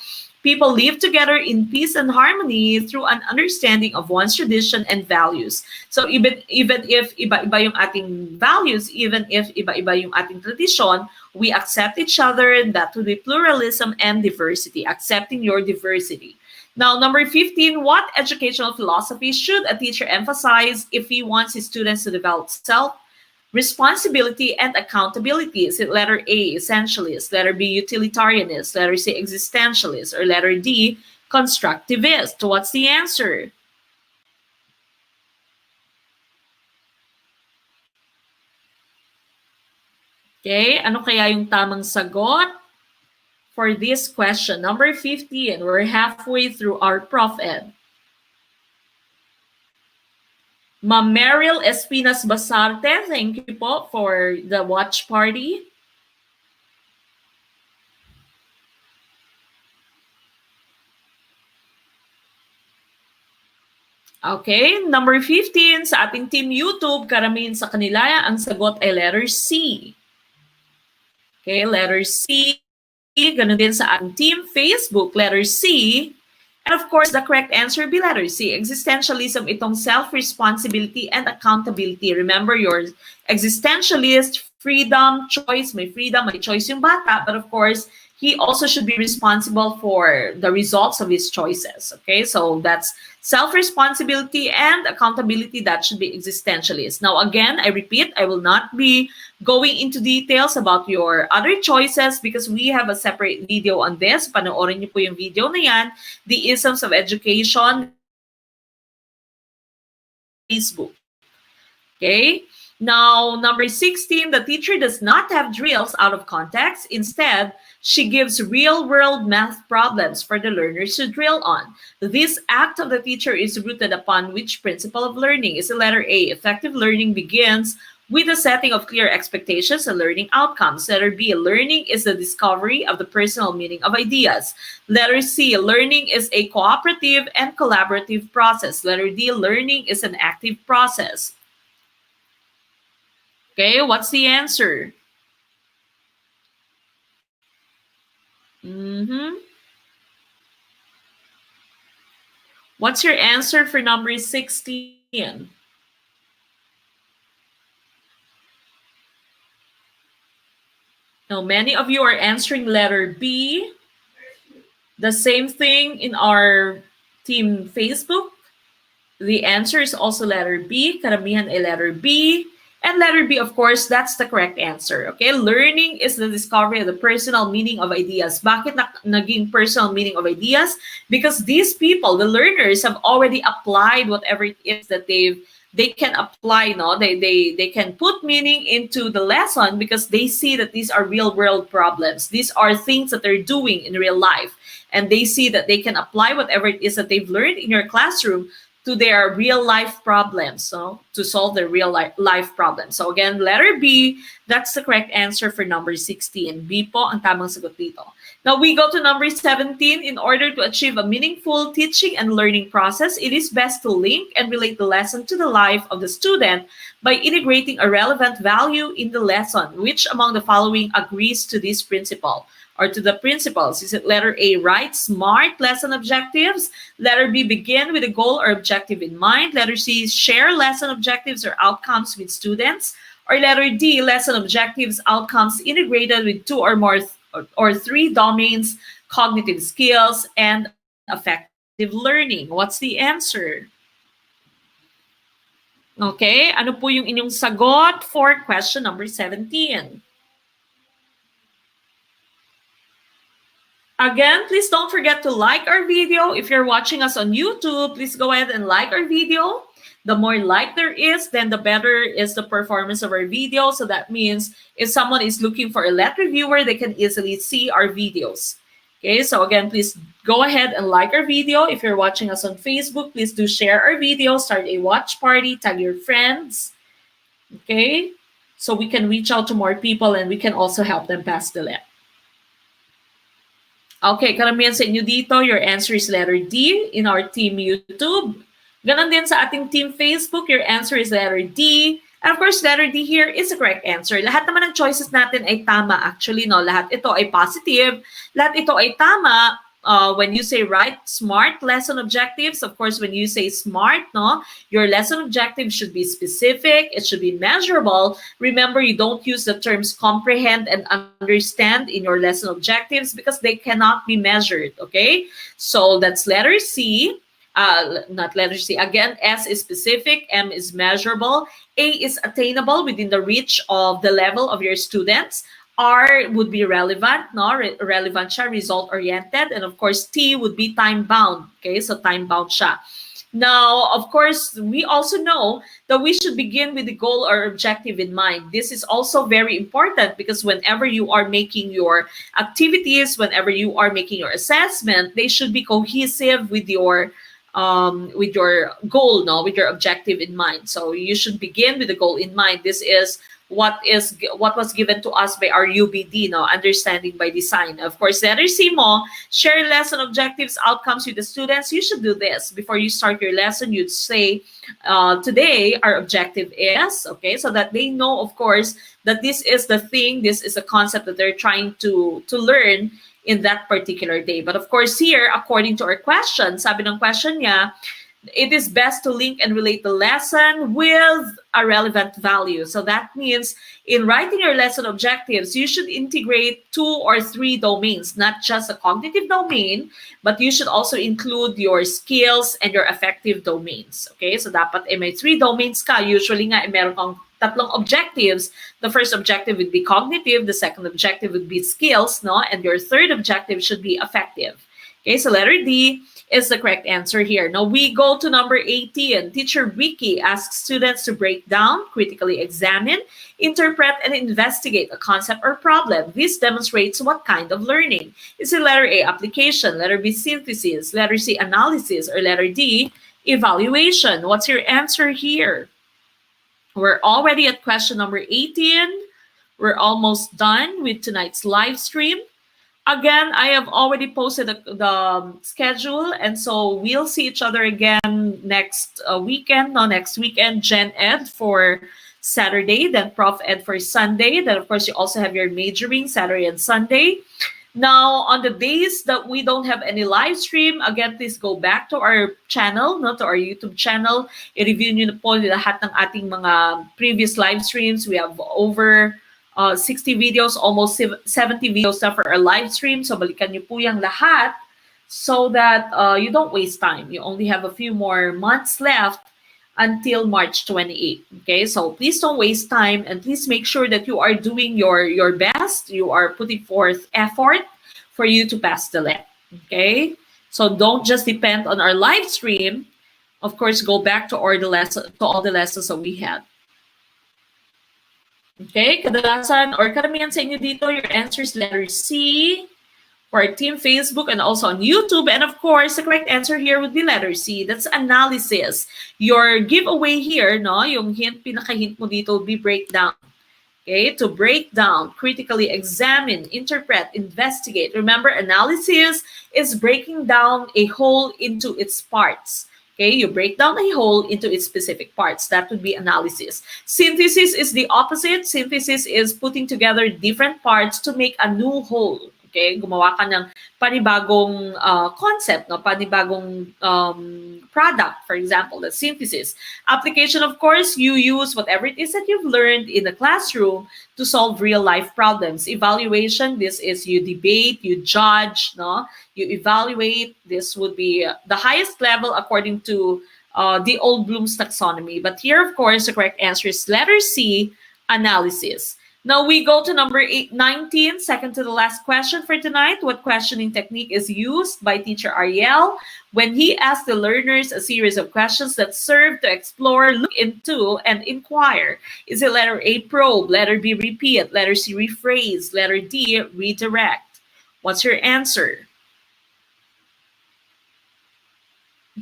People live together in peace and harmony through an understanding of one's tradition and values. So even if iba-iba yung ating values, even if iba-iba yung ating tradition, we accept each other, and that would be pluralism and diversity, accepting your diversity. Now, number 15, what educational philosophy should a teacher emphasize if he wants his students to develop responsibility and accountability? Is it letter A, essentialist, letter B, utilitarianist, letter C, existentialist, or letter D, constructivist? What's the answer? Okay, ano kaya yung tamang sagot for this question. Number 15, we're halfway through our ProfEd. Ma'am Meryl Espinas Basarte, thank you po for the watch party. Okay, number 15, sa ating team YouTube, karamihan sa kanila, ang sagot ay letter C. Okay, letter C. Ganun din sa ating team Facebook, letter C. And of course, the correct answer will be letter C. Existentialism, itong self-responsibility and accountability. Remember, your existentialist, freedom, choice, may freedom, may choice yung bata, but of course, he also should be responsible for the results of his choices. Okay, so that's self-responsibility and accountability. That should be existentialist. Now, again, I repeat, I will not be going into details about your other choices because we have a separate video on this. Panoorin niyo po yung video na yan, The Isms of Education, Facebook. Okay? Now, number 16, the teacher does not have drills out of context. Instead, she gives real-world math problems for the learners to drill on. This act of the teacher is rooted upon which principle of learning? Is the letter A, effective learning begins with the setting of clear expectations and learning outcomes. Letter B, learning is the discovery of the personal meaning of ideas. Letter C, learning is a cooperative and collaborative process. Letter D, learning is an active process. Okay, what's the answer? What's your answer for number 16? Now, many of you are answering letter B. The same thing in our team Facebook. The answer is also letter B. Karamihan ay letter B. And letter B, of course, that's the correct answer. Okay, learning is the discovery of the personal meaning of ideas. Bakit naging personal meaning of ideas? Because these people, the learners, have already applied whatever it is that they can apply. No, they can put meaning into the lesson because they see that these are real world problems. These are things that they're doing in real life, and they see that they can apply whatever it is that they've learned in your classroom to their real life problems, so to solve their real life problems. So again, letter B, that's the correct answer for number 16. B po ang tamang sagot dito. Now we go to number 17. In order to achieve a meaningful teaching and learning process, it is best to link and relate the lesson to the life of the student by integrating a relevant value in the lesson. Which among the following agrees to this principle? Or to the principles? Is it letter A, write smart lesson objectives? Letter B, begin with a goal or objective in mind? Letter C, share lesson objectives or outcomes with students? Or letter D, lesson objectives, outcomes integrated with two or more or three domains, cognitive skills, and effective learning? What's the answer? Okay, ano po yung inyong sagot for question number 17? Again, please don't forget to like our video. If you're watching us on YouTube, please go ahead and like our video. The more like there is, then the better is the performance of our video. So that means if someone is looking for a letreviewer, they can easily see our videos. Okay, so again, please go ahead and like our video. If you're watching us on Facebook, please do share our video, start a watch party, tag your friends. Okay, so we can reach out to more people and we can also help them pass the let. Okay, karamihan sa inyo dito, your answer is letter D in our team YouTube. Ganon din sa ating team Facebook, your answer is letter D. And of course, letter D here is the correct answer. Lahat naman ng choices natin ay tama actually, no? Lahat ito ay positive. Lahat ito ay tama. When you say write smart lesson objectives, of course, when you say smart, no, your lesson objective should be specific. It should be measurable. Remember, you don't use the terms comprehend and understand in your lesson objectives because they cannot be measured, okay? So that's letter C. Not letter C. Again, S is specific, M is measurable, A is attainable within the reach of the level of your students. R would be relevant, no? Relevant siya, result-oriented. And of course, T would be time-bound. Okay, so time-bound siya. Now, of course, we also know that we should begin with the goal or objective in mind. This is also very important because whenever you are making your activities, whenever you are making your assessment, they should be cohesive with your goal, no, with your objective in mind. So you should begin with the goal in mind. This is what was given to us by our UBD, no, understanding by design. Of course, letter C mo, share lesson objectives, outcomes with the students. You should do this before you start your lesson. You'd say, today our objective is, okay, so that they know, of course, that this is the thing, this is a concept that they're trying to learn in that particular day. But of course, here, according to our question, sabi ng question niya, it is best to link and relate the lesson with a relevant value. So that means in writing your lesson objectives, you should integrate 2 or 3 domains, not just a cognitive domain, but you should also include your skills and your affective domains. Okay, so dapat may 3 domains ka. Usually nga, meron kang tatlong objectives. The first objective would be cognitive, the second objective would be skills, no? And your third objective should be affective. Okay, so letter D is the correct answer here. Now we go to number 18. Teacher Vicky asks students to break down, critically examine, interpret, and investigate a concept or problem. This demonstrates what kind of learning. Is it letter A, application, letter B, synthesis, letter C, analysis, or letter D, evaluation? What's your answer here? We're already at question number 18. We're almost done with tonight's live stream. Again, I have already posted the schedule, and so we'll see each other again next weekend. No, next weekend, GenEd for Saturday, then ProfEd for Sunday. Then, of course, you also have your majoring Saturday and Sunday. Now, on the days that we don't have any live stream, again, please go back to our channel, no, to our YouTube channel. I-review nyo na po lahat ng ating mga previous live streams. We have over 60 videos, almost 70 videos na for our live stream. So balikan niyo po yung lahat so that you don't waste time. You only have a few more months left until March 28. Okay, so please don't waste time and please make sure that you are doing your best. You are putting forth effort for you to pass the LET. Okay, so don't just depend on our live stream. Of course, go back to all the lessons that we had. Okay, kadalasan or karamihan sa inyo dito, your answer is letter C for our team Facebook and also on YouTube. And of course, the correct answer here would be letter C. That's analysis. Your giveaway here, no, yung hint, pinaka-hint mo dito would be breakdown. Okay, to break down, critically examine, interpret, investigate. Remember, analysis is breaking down a whole into its parts. Okay, you break down a whole into its specific parts. That would be analysis. Synthesis is the opposite. Synthesis is putting together different parts to make a new whole. Okay, gumawa ka ng panibagong concept, no? Panibagong product, for example, the synthesis. Application, of course, you use whatever it is that you've learned in the classroom to solve real-life problems. Evaluation, this is you debate, you judge, no? You evaluate. This would be the highest level according to the old Bloom's taxonomy. But here, of course, the correct answer is letter C, analysis. Now we go to number 19, second to the last question for tonight. What questioning technique is used by teacher Ariel when he asks the learners a series of questions that serve to explore, look into, and inquire? Is it letter A, probe, letter B, repeat, letter C, rephrase, letter D, redirect? What's your answer?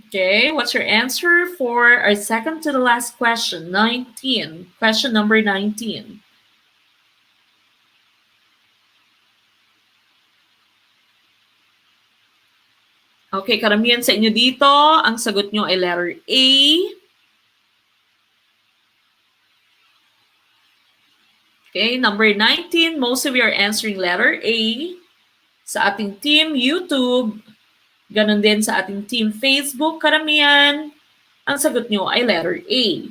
Okay, what's your answer for our second to the last question, 19, question number 19? Okay, karamihan sa inyo dito, ang sagot nyo ay letter A. Okay, number 19, most of you are answering letter A. Sa ating team YouTube, ganun din sa ating team Facebook, karamihan, ang sagot nyo ay letter A.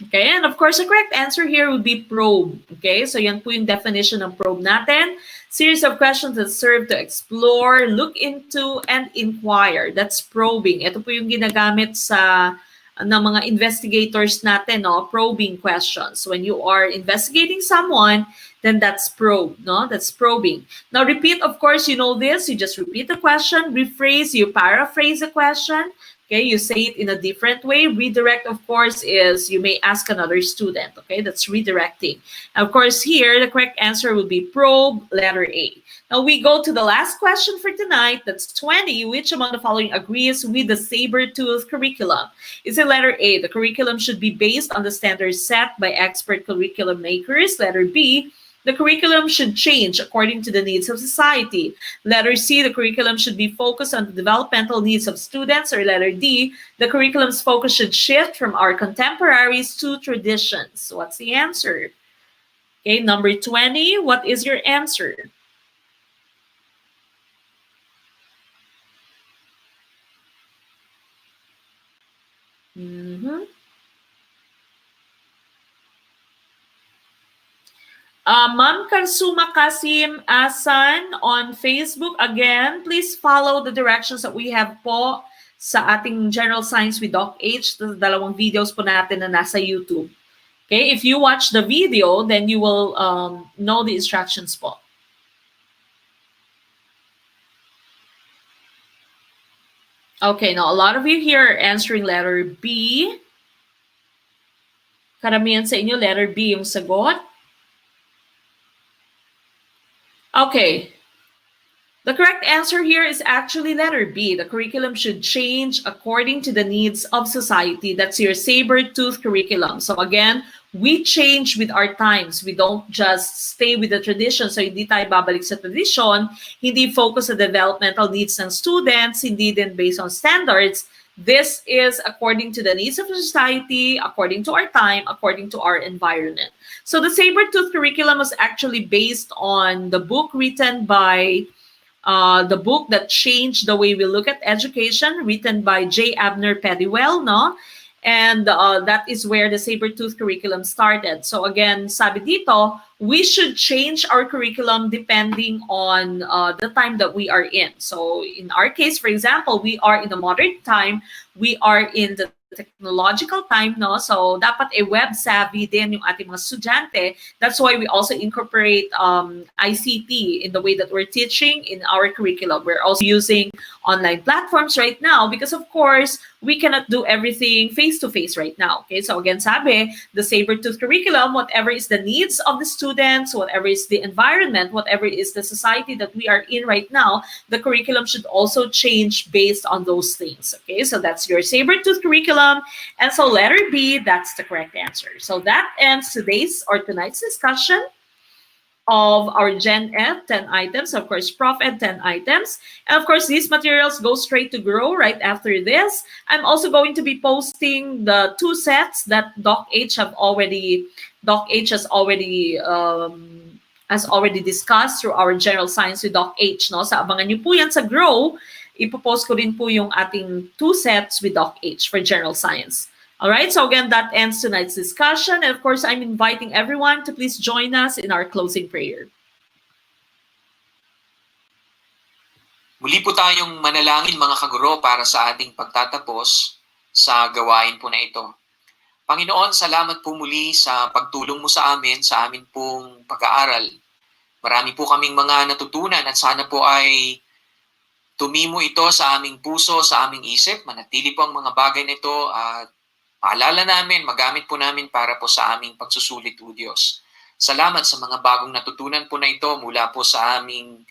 Okay, and of course, the correct answer here would be probe. Okay, so yan po yung definition ng probe natin. Series of questions that serve to explore, look into, and inquire. That's probing. Ito po yung ginagamit sa ng mga investigators natin, no? Probing questions. When you are investigating someone, then that's probe, no? That's probing. Now, repeat, of course, you know this. You just repeat the question, rephrase, you paraphrase the question. Okay, you say it in a different way. Redirect, of course, is you may ask another student. Okay, that's redirecting. Of course, here, the correct answer will be probe, letter A. Now we go to the last question for tonight. That's 20. Which among the following agrees with the Saber-tooth curriculum? Is it letter A, the curriculum should be based on the standards set by expert curriculum makers? Letter B, the curriculum should change according to the needs of society. Letter C, the curriculum should be focused on the developmental needs of students. Or letter D, the curriculum's focus should shift from our contemporaries to traditions. What's the answer? Okay, number 20, what is your answer? Ma'am Karsuma Kasim Asan on Facebook. Again, please follow the directions that we have po sa ating General Science with Doc H. The dalawang videos po natin na nasa YouTube. Okay, if you watch the video, then you will know the instructions po. Okay, now a lot of you here are answering letter B. Karamihan sa inyo, letter B yung sagot. Okay. The correct answer here is actually letter B. The curriculum should change according to the needs of society. That's your saber-tooth curriculum. So again, we change with our times. We don't just stay with the tradition. So hindi tayo babalik sa tradition, hindi focus sa developmental needs ng students, hindi din based on standards. This is according to the needs of society, according to our time, according to our environment. So the Saber-tooth curriculum was actually based on the book written by, the book that changed the way we look at education, written by J. Abner Pennywell, no? And that is where the Saber-tooth curriculum started. So again, sabi dito, we should change our curriculum depending on the time that we are in. So in our case, for example, we are in the modern time, we are in the technological time, no? So dapat web savvy din yung ating mga estudyante. That's why we also incorporate ICT in the way that we're teaching in our curriculum. We're also using online platforms right now because of course we cannot do everything face-to-face right now. Okay, so again, sabi, the Saber-tooth curriculum, whatever is the needs of the students, whatever is the environment, whatever is the society that we are in right now, the curriculum should also change based on those things. Okay, so that's your Saber-tooth curriculum. And so letter B, that's the correct answer. So that ends today's or tonight's discussion of our GenEd 10 items, of course, ProfEd 10 items. And of course, these materials go straight to Grow right after this. I'm also going to be posting the 2 sets that Doc H has already discussed through our General Science with Doc H. No? Sa abangan niyo po yan sa Grow, ipopost ko rin po yung ating 2 sets with Doc H for General Science. All right, so again, that ends tonight's discussion. And of course, I'm inviting everyone to please join us in our closing prayer. Muli po tayong manalangin mga kaguro para sa ating pagtatapos sa gawain po na ito. Panginoon, salamat po muli sa pagtulong mo sa amin pong pag-aaral. Marami po kaming mga natutunan at sana po ay tumimo ito sa aming puso, sa aming isip. Manatili po ang mga bagay na ito at maalala namin, magamit po namin para po sa aming pagsusulit o Diyos. Salamat sa mga bagong natutunan po na ito mula po sa aming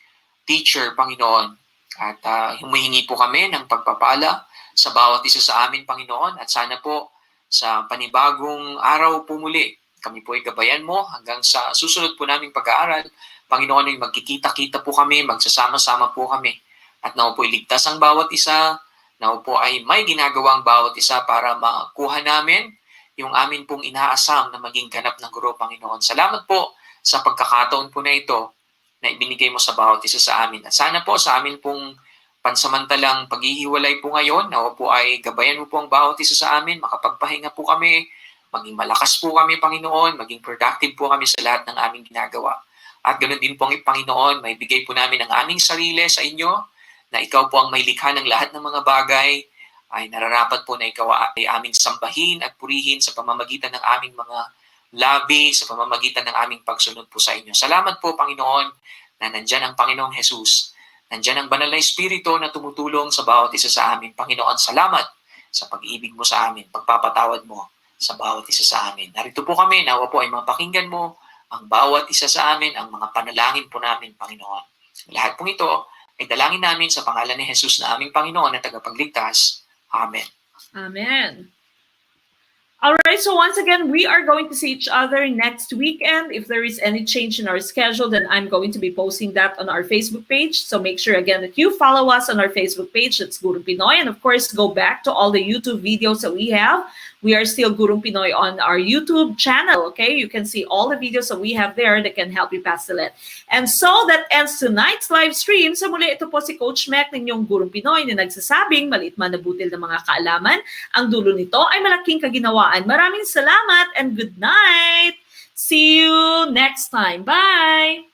teacher, Panginoon. At humihingi po kami ng pagpapala sa bawat isa sa amin, Panginoon. At sana po sa panibagong araw po muli, kami po ay gabayan mo hanggang sa susunod po naming pag-aaral. Panginoon, ay magkikita-kita po kami, magsasama-sama po kami. At nawa po iligtas ang bawat isa, nawa po ay may ginagawang bawat isa para makuha namin yung amin pong inaasam na maging ganap ng guro, Panginoon. Salamat po sa pagkakataon po na ito na ibinigay mo sa bawat isa sa amin. At sana po sa amin pong pansamantalang paghihiwalay po ngayon, nawa po ay gabayan mo po ang bawat isa sa amin, makapagpahinga po kami, maging malakas po kami, Panginoon, maging productive po kami sa lahat ng aming ginagawa. At ganoon din po ang Panginoon, may bigay po namin ang aming sarili sa inyo, na ikaw po ang may likha ng lahat ng mga bagay, ay nararapat po na ikaw ay aming sambahin at purihin sa pamamagitan ng aming mga labi, sa pamamagitan ng aming pagsunod po sa inyo. Salamat po, Panginoon, na nandyan ang Panginoong Jesus. Nandyan ang banal na Espiritu na tumutulong sa bawat isa sa amin. Panginoon, salamat sa pag-ibig mo sa amin, pagpapatawad mo sa bawat isa sa amin. Narito po kami, nawa po ay mapakinggan mo ang bawat isa sa amin, ang mga panalangin po namin, Panginoon. Lahat pong ito ay dalangin namin sa pangalan ni Jesus na aming Panginoon at tagapagligtas. Amen. Amen. All right, so once again, we are going to see each other next weekend. If there is any change in our schedule, then I'm going to be posting that on our Facebook page. So make sure, again, that you follow us on our Facebook page. That's Gurong Pinoy. And of course, go back to all the YouTube videos that we have. We are still Gurong Pinoy on our YouTube channel, okay? You can see all the videos that we have there that can help you pass the let. And so that ends tonight's live stream. So muli, ito po si Coach Mac ng inyong Gurong Pinoy na nagsasabing maliit man na butil ng mga kaalaman. Ang dulo nito ay malaking kaginawaan. Maraming salamat and good night! See you next time. Bye!